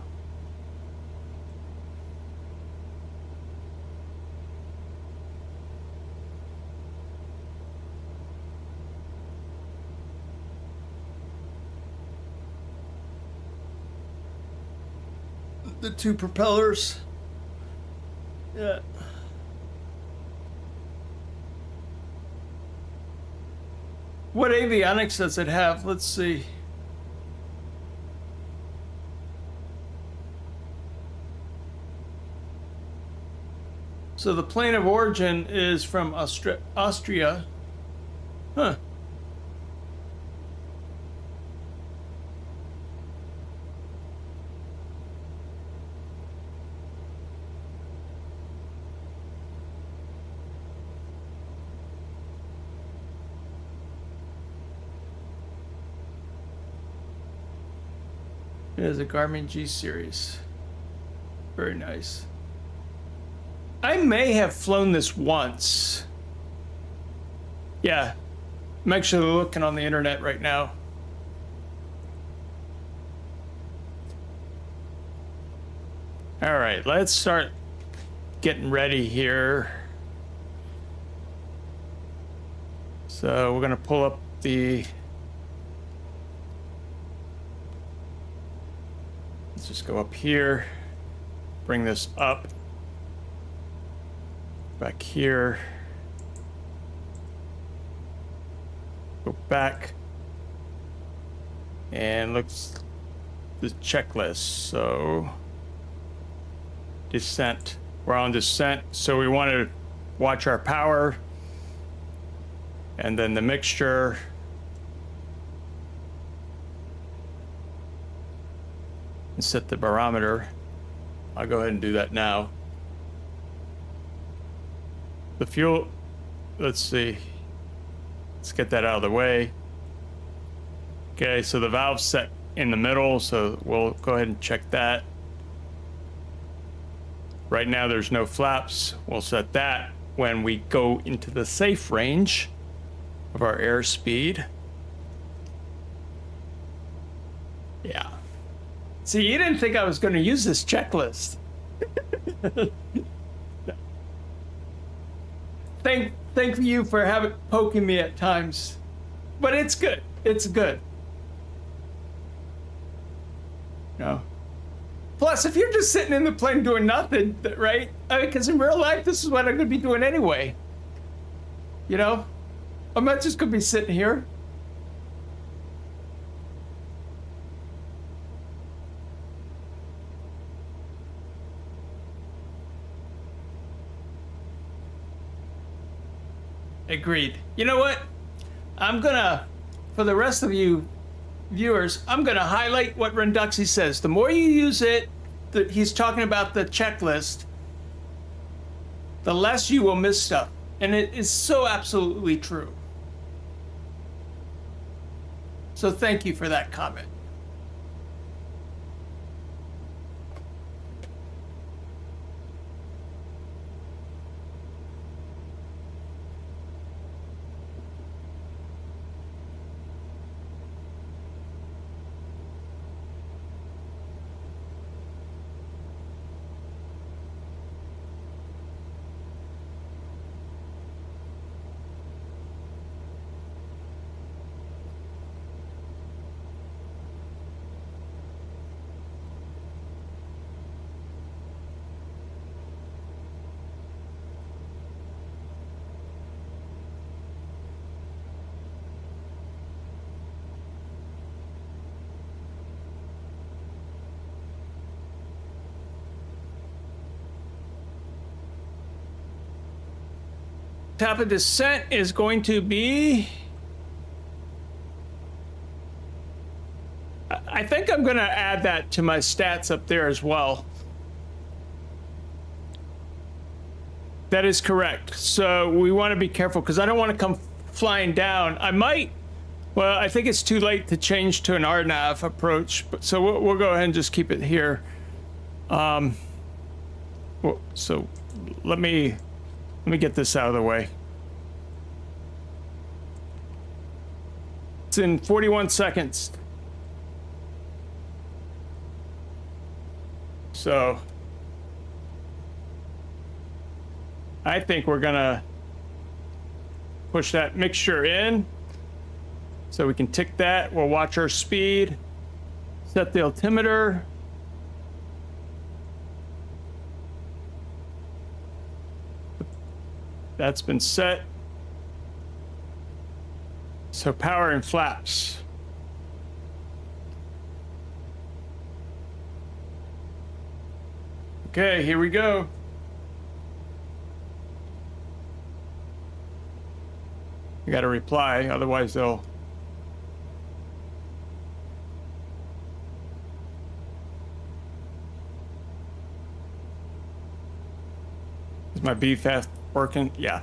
Speaker 1: The 2 propellers. Yeah. What avionics does it have? Let's see. So the plane of origin is from Austria. Huh. It is a Garmin G series. Very nice. I may have flown this once. Yeah, I'm actually looking on the internet right now. All right, let's start getting ready here. So we're gonna pull up the, let's just go up here, bring this up, back here, go back, and looks the checklist. So descent, we're on descent, so we want to watch our power, and then the mixture, and set the barometer. I'll go ahead and do that now. The fuel, let's see, let's get that out of the way. Okay, so the valve's set in the middle, so we'll go ahead and check that. Right now there's no flaps. We'll set that when we go into the safe range of our airspeed. Yeah. See, you didn't think I was going to use this checklist. Thank you for poking me at times, but it's good. It's good. No. Plus, if you're just sitting in the plane doing nothing, right? I mean, because in real life, this is what I'm going to be doing anyway. You know? I'm not just going to be sitting here. Agreed. You know what? I'm going to, for the rest of you viewers, I'm going to highlight what Renduxy says. The more you use it, he's talking about the checklist, the less you will miss stuff. And it is so absolutely true. So thank you for that comment. Top of descent is going to be, I think I'm going to add that to my stats up there as well. That is correct. So we want to be careful because I don't want to come flying down. I might, well, I think it's too late to change to an RNAV approach, but so we'll go ahead and just keep it here. So let me get this out of the way. It's in 41 seconds. So I think we're gonna push that mixture in so we can tick that. We'll watch our speed, set the altimeter. That's been set. So power and flaps. Okay, here we go. You got to reply, otherwise they'll. Is my BFAST working? Yeah.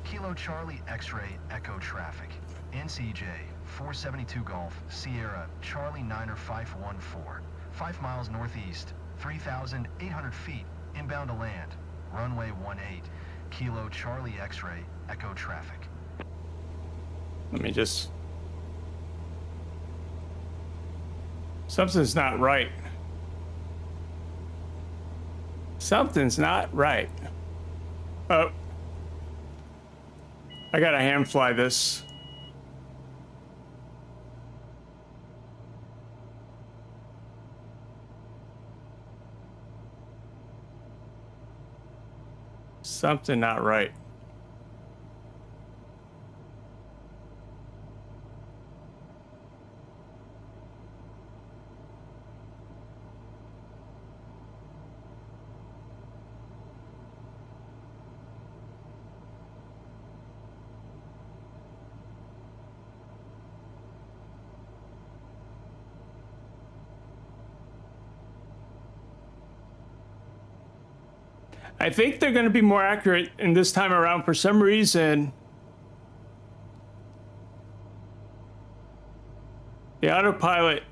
Speaker 3: Kilo Charlie X-ray Echo traffic. NCJ 472 Golf Sierra Charlie 9er 514. 5 miles northeast. 3,800 feet inbound to land. Runway 18. Kilo Charlie X-ray, echo traffic.
Speaker 1: Let me just... Something's not right. Something's not right. Oh. I gotta hand fly this. Something not right. I think they're going to be more accurate in this time around for some reason. The autopilot.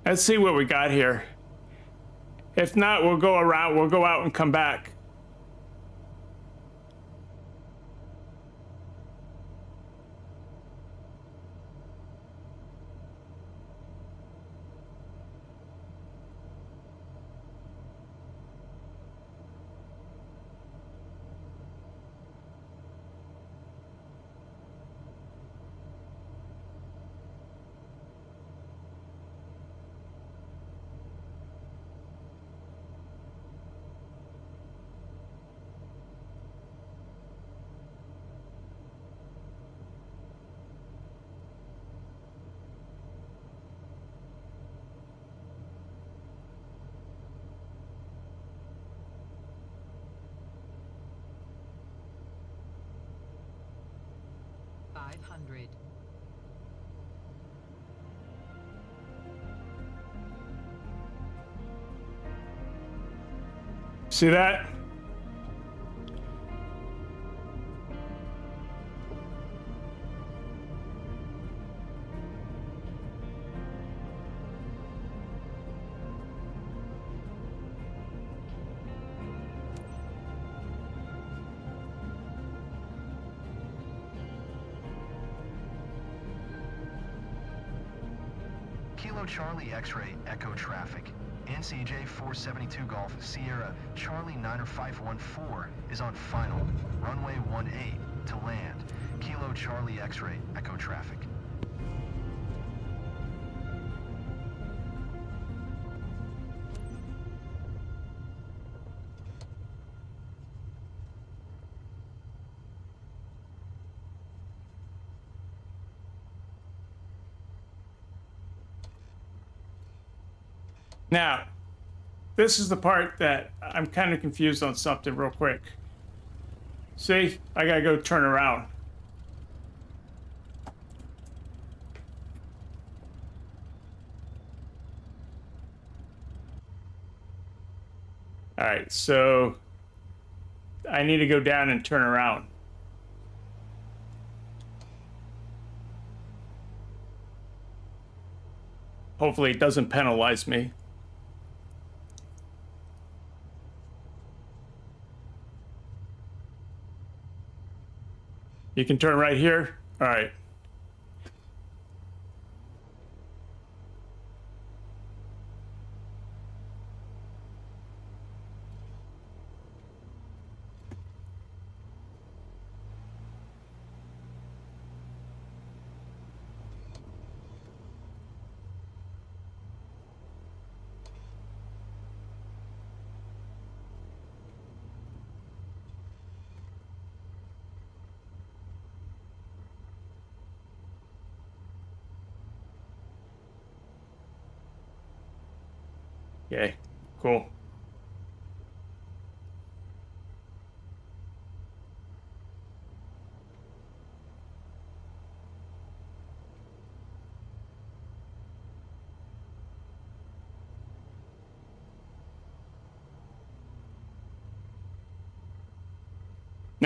Speaker 1: Let's see what we got here. If not, we'll go around, we'll go out and come back. See that?
Speaker 3: Kilo Charlie X-ray, echo traffic. NCJ 472 Golf Sierra Charlie 90514 is on final. Runway 18 to land. Kilo Charlie X-ray, echo traffic.
Speaker 1: Now, this is the part that I'm kind of confused on something real quick. See, I gotta go turn around. All right, so I need to go down and turn around. Hopefully it doesn't penalize me. You can turn right here. All right. Okay, cool.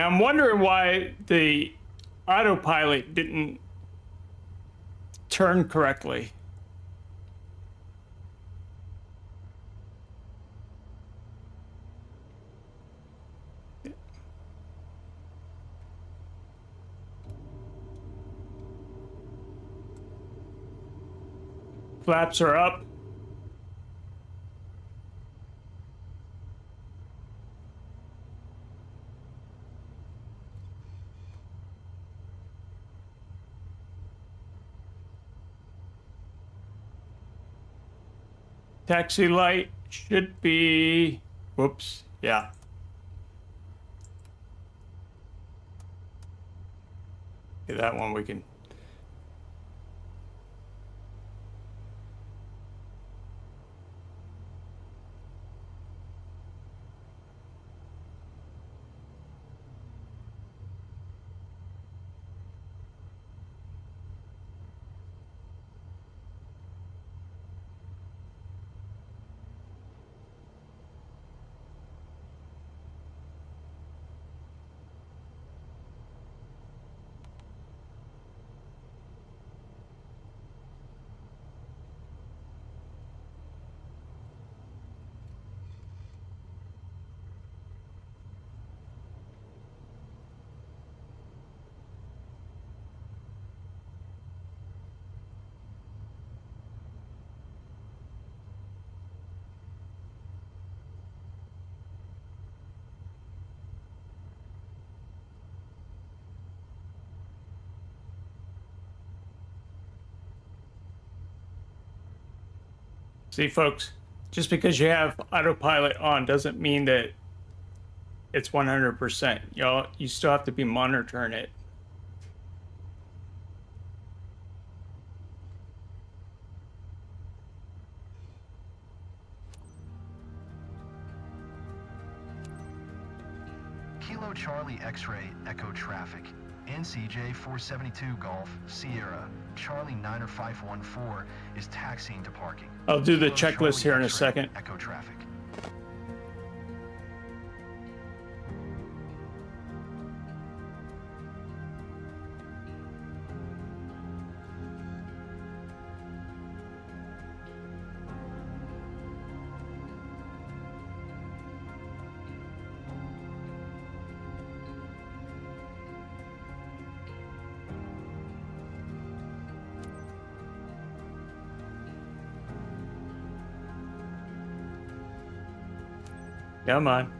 Speaker 1: Now I'm wondering why the autopilot didn't turn correctly. Flaps are up. Taxi light should be, whoops, yeah. Okay, that one we can. See, folks, just because you have autopilot on doesn't mean that it's 100%. Y'all, you still have to be monitoring it.
Speaker 3: Kilo Charlie X-Ray Echo Traffic. NCJ 472 Golf Sierra Charlie 9514 is taxiing to parking.
Speaker 1: I'll do the
Speaker 3: Kilo
Speaker 1: checklist
Speaker 3: Charlie
Speaker 1: here in a
Speaker 3: X-Ray
Speaker 1: second.
Speaker 3: Echo Traffic.
Speaker 1: Come on.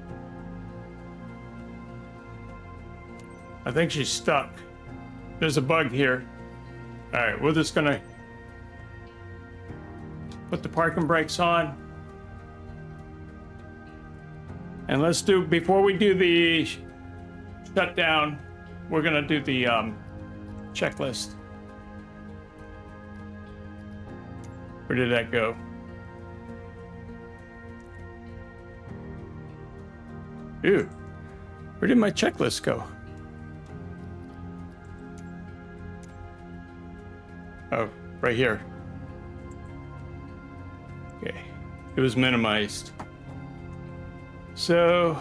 Speaker 1: I think she's stuck. There's a bug here. All right, we're just gonna put the parking brakes on. And let's do, before we do the shutdown, we're gonna do the checklist. Where did that go? Ew, where did my checklist go? Oh, right here. Okay, it was minimized. So,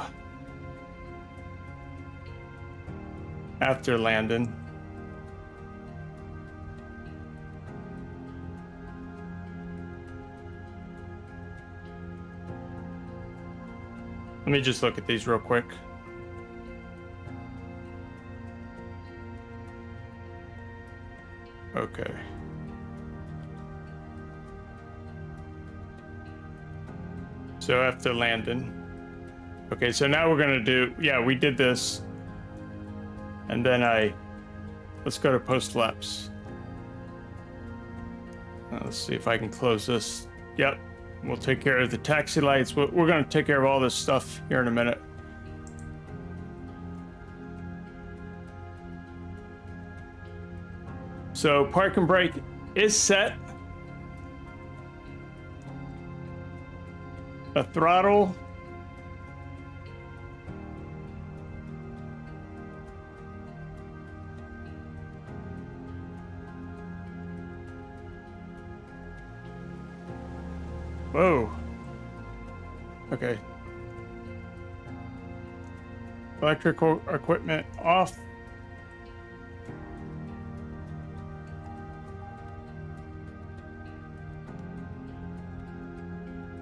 Speaker 1: after landing, let me just look at these real quick. Okay. So after landing. Okay, so now we're gonna do, yeah, we did this. And then let's go to post flaps. Let's see if I can close this. Yep. We'll take care of the taxi lights. We're going to take care of all this stuff here in a minute. So parking brake is set. A throttle. Whoa. Okay. Electrical equipment off.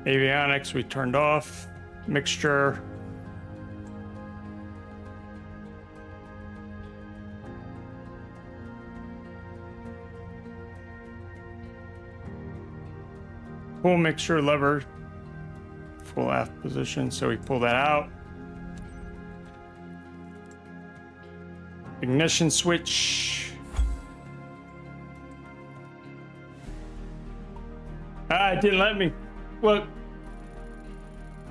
Speaker 1: Avionics we turned off. Mixture. Pull mixture lever. Full aft position, so we pull that out. Ignition switch. Ah, it didn't let me. Well,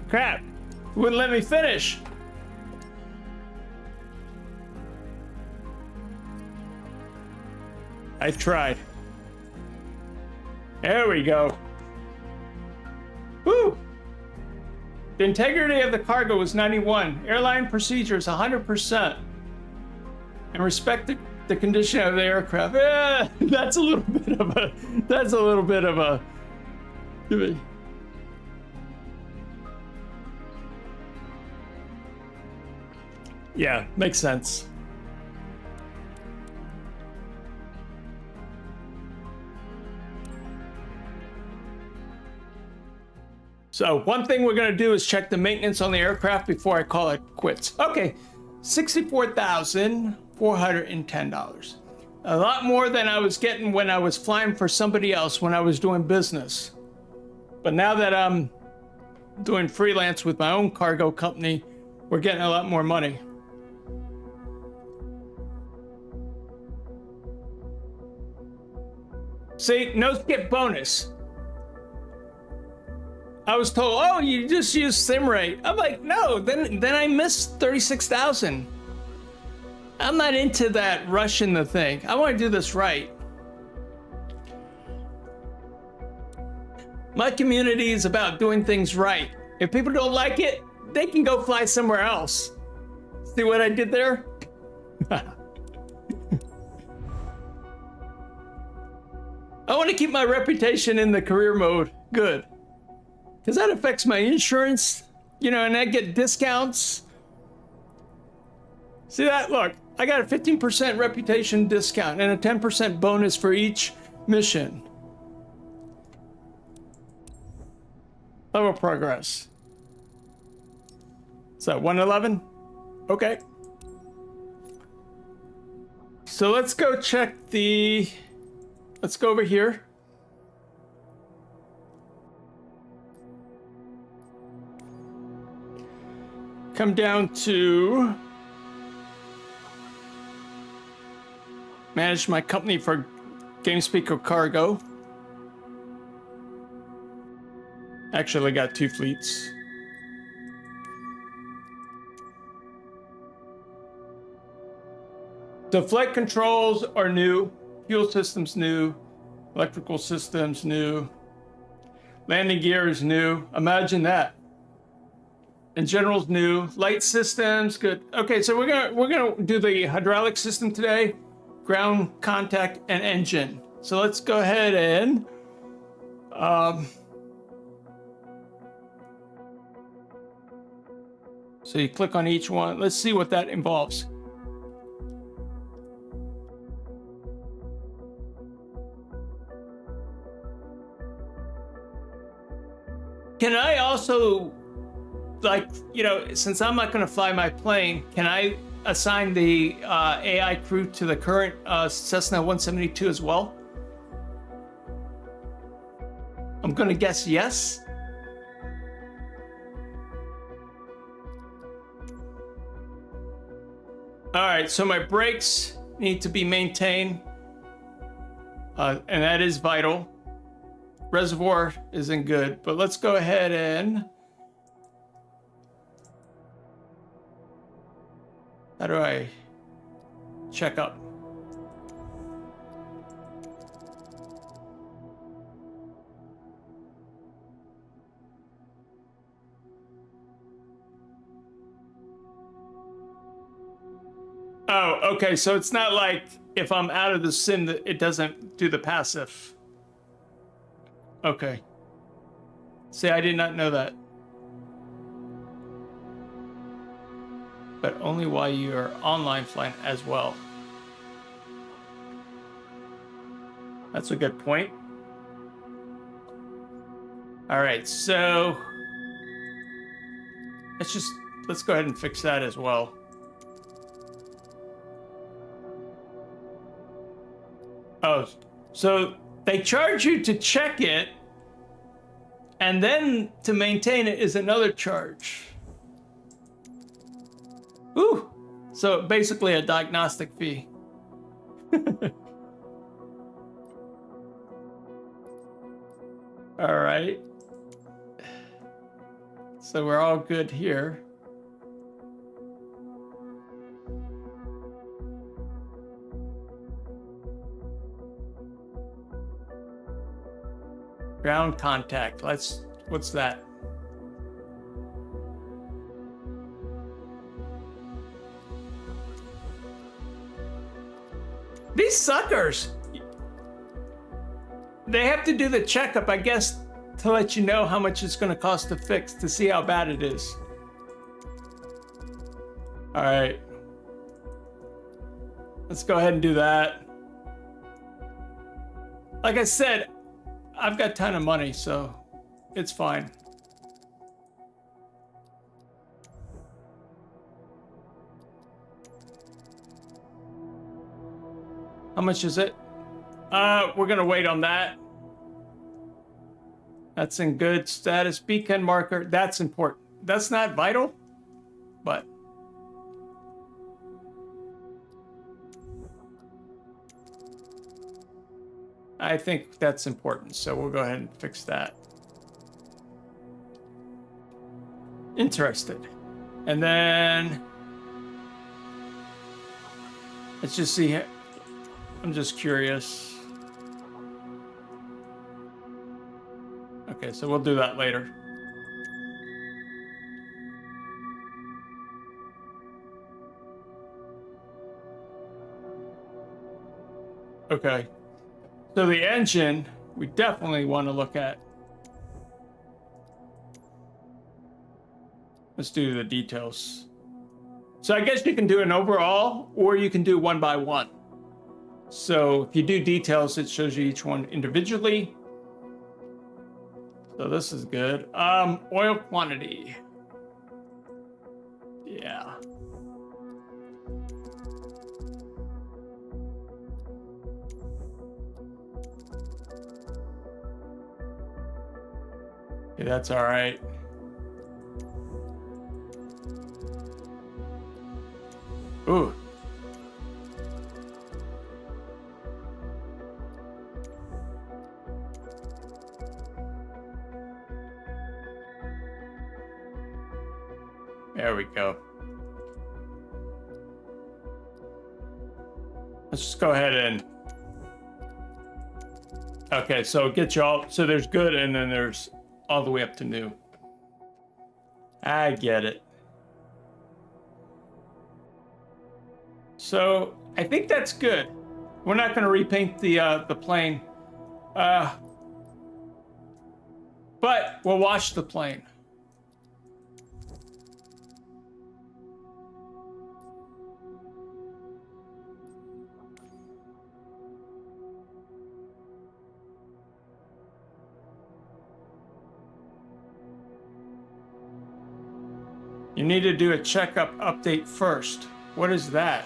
Speaker 1: crap. It wouldn't let me finish. I tried. There we go. Woo! The integrity of the cargo was 91. Airline procedures 100%. And respect the condition of the aircraft. That's a little bit of a. That's a little bit of a. Yeah, makes sense. So one thing we're going to do is check the maintenance on the aircraft before I call it quits. Okay, $64,410. A lot more than I was getting when I was flying for somebody else when I was doing business. But now that I'm doing freelance with my own cargo company, we're getting a lot more money. See, no skip bonus. I was told, oh, you just use SimRate. I'm like, no, then I missed 36,000. I'm not into that rushing the thing. I want to do this right. My community is about doing things right. If people don't like it, they can go fly somewhere else. See what I did there? I want to keep my reputation in the career mode good. Because that affects my insurance, you know, and I get discounts. See that? Look, I got a 15% reputation discount and a 10% bonus for each mission. Level progress. So 111? Okay. So let's go check the... Let's go over here. Come down to manage my company for GameSpeaker Cargo. Actually, I got 2 fleets. The flight controls are new, fuel systems new, electrical systems new, landing gear is new. Imagine that. And general's new, light systems good. Okay, so we're gonna do the hydraulic system today, ground contact and engine. So let's go ahead and so you click on each one. Let's see what that involves. Can I also, like, you know, since I'm not going to fly my plane, can I assign the AI crew to the current Cessna 172 as well? I'm going to guess yes. All right, so my brakes need to be maintained, and that is vital. Reservoir isn't good, but let's go ahead and... How do I check up? Oh, okay, so it's not like if I'm out of the sim that it doesn't do the passive. Okay. See, I did not know that. but only while you are online flying as well. That's a good point. All right, so let's go ahead and fix that as well. Oh, so they charge you to check it, and then to maintain it is another charge. Ooh, so basically a diagnostic fee. All right. So we're all good here. Ground contact. What's that? These suckers. They have to do the checkup, I guess, to let you know how much it's going to cost to fix, to see how bad it is. All right. Let's go ahead and do that. Like I said, I've got a ton of money, so it's fine. How much is it? We're gonna wait on that. That's in good status. Beacon marker, that's important. That's not vital, but I think that's important, so we'll go ahead and fix that. Interested. And then let's just see. I'm just curious. Okay, so we'll do that later. Okay. So the engine, we definitely want to look at. Let's do the details. So I guess you can do an overall, or you can do one by one. So if you do details, it shows you each one individually. So this is good. Oil quantity. Yeah. Okay, that's all right. Ooh. There we go. Let's just go ahead and... Okay, so get you all... So there's good, and then there's all the way up to new. I get it. So I think that's good. We're not going to repaint the plane. But we'll wash the plane. You need to do a checkup update first. What is that?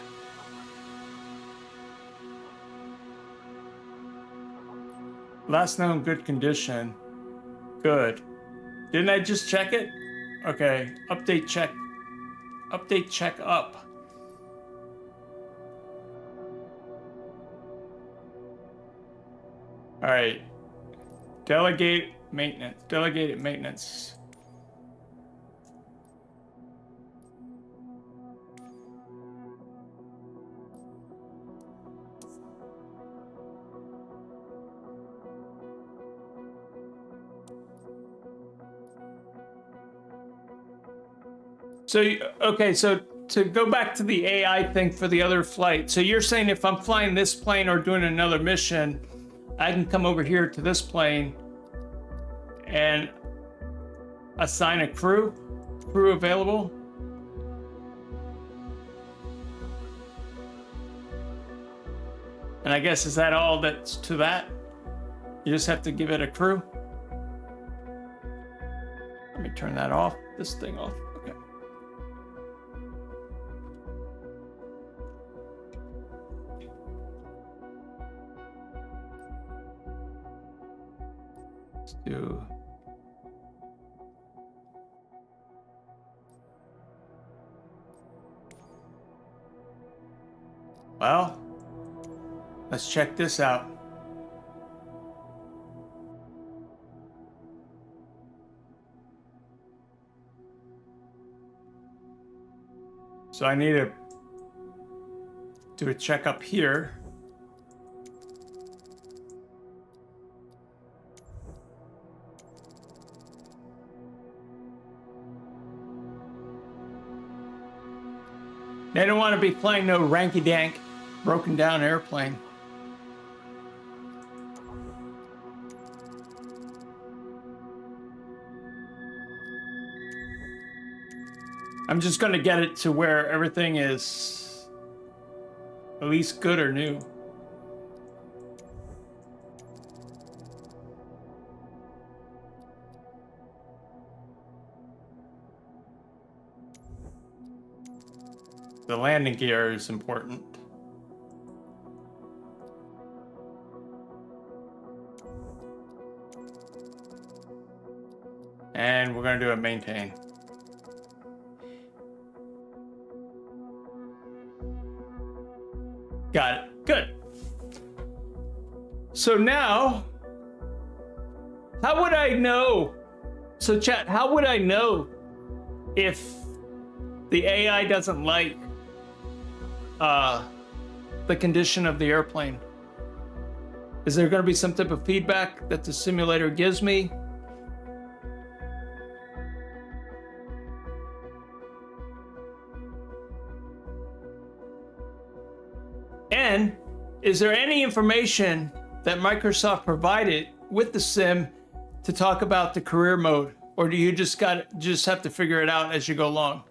Speaker 1: Last known good condition. Good. Didn't I just check it? Okay. Update check. Update check up. All right. Delegate maintenance. Delegated maintenance. So, okay, so to go back to the AI thing for the other flight. So you're saying if I'm flying this plane or doing another mission, I can come over here to this plane and assign a crew available? And I guess, is that all that's to that? You just have to give it a crew? Let me turn that off, this thing off. Okay. Let's do... Well, let's check this out. So I need to do a check up here. They don't want to be flying no ranky-dank, broken down airplane. I'm just going to get it to where everything is at least good or new. The landing gear is important. And we're going to do a maintain. Got it. Good. So now, how would I know? So chat, how would I know if the AI doesn't like the condition of the airplane? Is there going to be some type of feedback that the simulator gives me? And is there any information that Microsoft provided with the sim to talk about the career mode? Or do you just have to figure it out as you go along?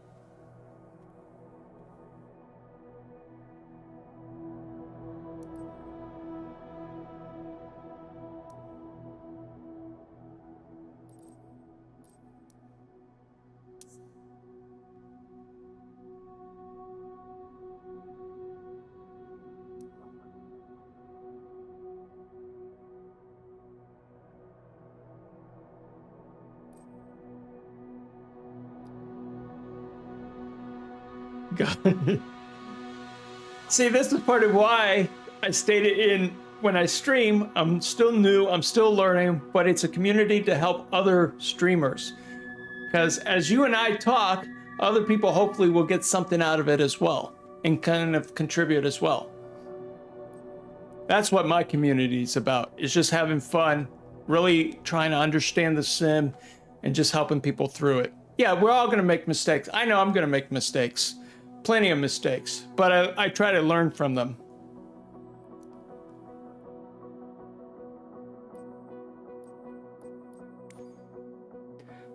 Speaker 1: See, this is part of why I stated in when I stream, I'm still new, I'm still learning, but it's a community to help other streamers. Because as you and I talk, other people hopefully will get something out of it as well and kind of contribute as well. That's what my community is about, is just having fun, really trying to understand the sim and just helping people through it. Yeah, we're all going to make mistakes. I know I'm going to make mistakes. Plenty of mistakes, but I try to learn from them.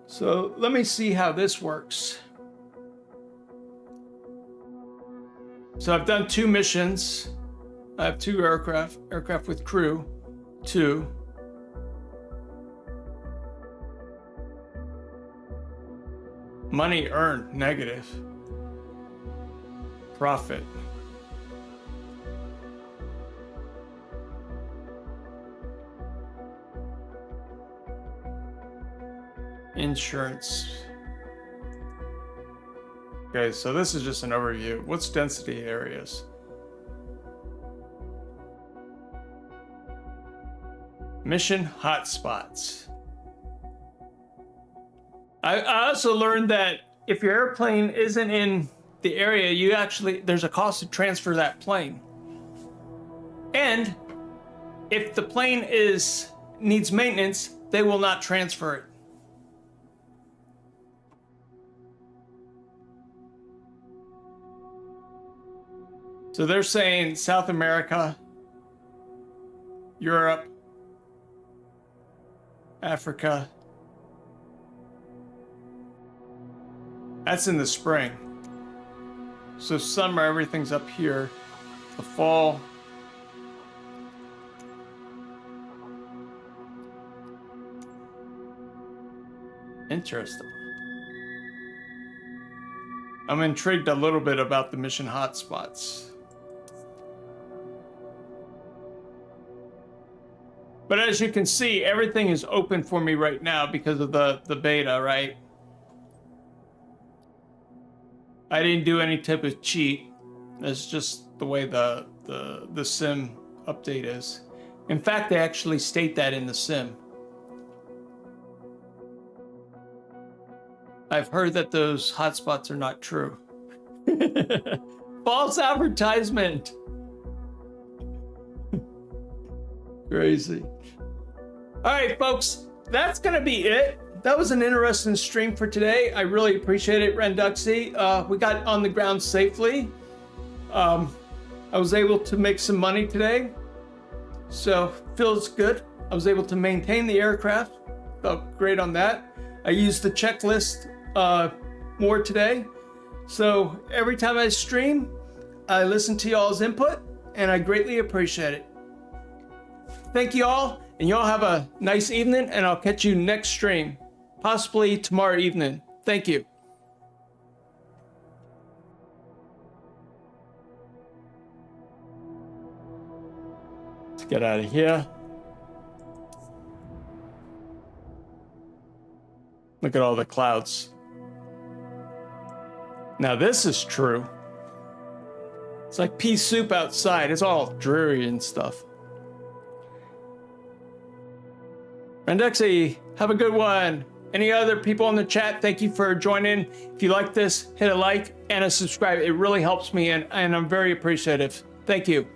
Speaker 1: So let me see how this works. So I've done 2 missions. I have 2 aircraft with crew, 2. Money earned, negative. Profit. Insurance. Okay, so this is just an overview. What's density areas? Mission hotspots. I also learned that if your airplane isn't in the area, there's a cost to transfer that plane. And if the plane needs maintenance, they will not transfer it. So they're saying South America, Europe, Africa. That's in the spring. So summer, everything's up here. The fall, Interesting. I'm intrigued a little bit about the mission hotspots. But as you can see, everything is open for me right now because of the beta, right? I didn't do any type of cheat. It's just the way the sim update is. In fact, they actually state that in the sim. I've heard that those hotspots are not true. False advertisement. Crazy. All right, folks, that's gonna be it. That was an interesting stream for today. I really appreciate it, Renduxy. We got on the ground safely. I was able to make some money today, so feels good. I was able to maintain the aircraft. Felt great on that. I used the checklist more today. So every time I stream, I listen to y'all's input, and I greatly appreciate it. Thank you all, and y'all have a nice evening, and I'll catch you next stream, possibly tomorrow evening. Thank you. Let's get out of here. Look at all the clouds. Now this is true. It's like pea soup outside. It's all dreary and stuff. Renduxy, have a good one. Any other people in the chat, thank you for joining. If you like this, hit a like and a subscribe. It really helps me, and I'm very appreciative. Thank you.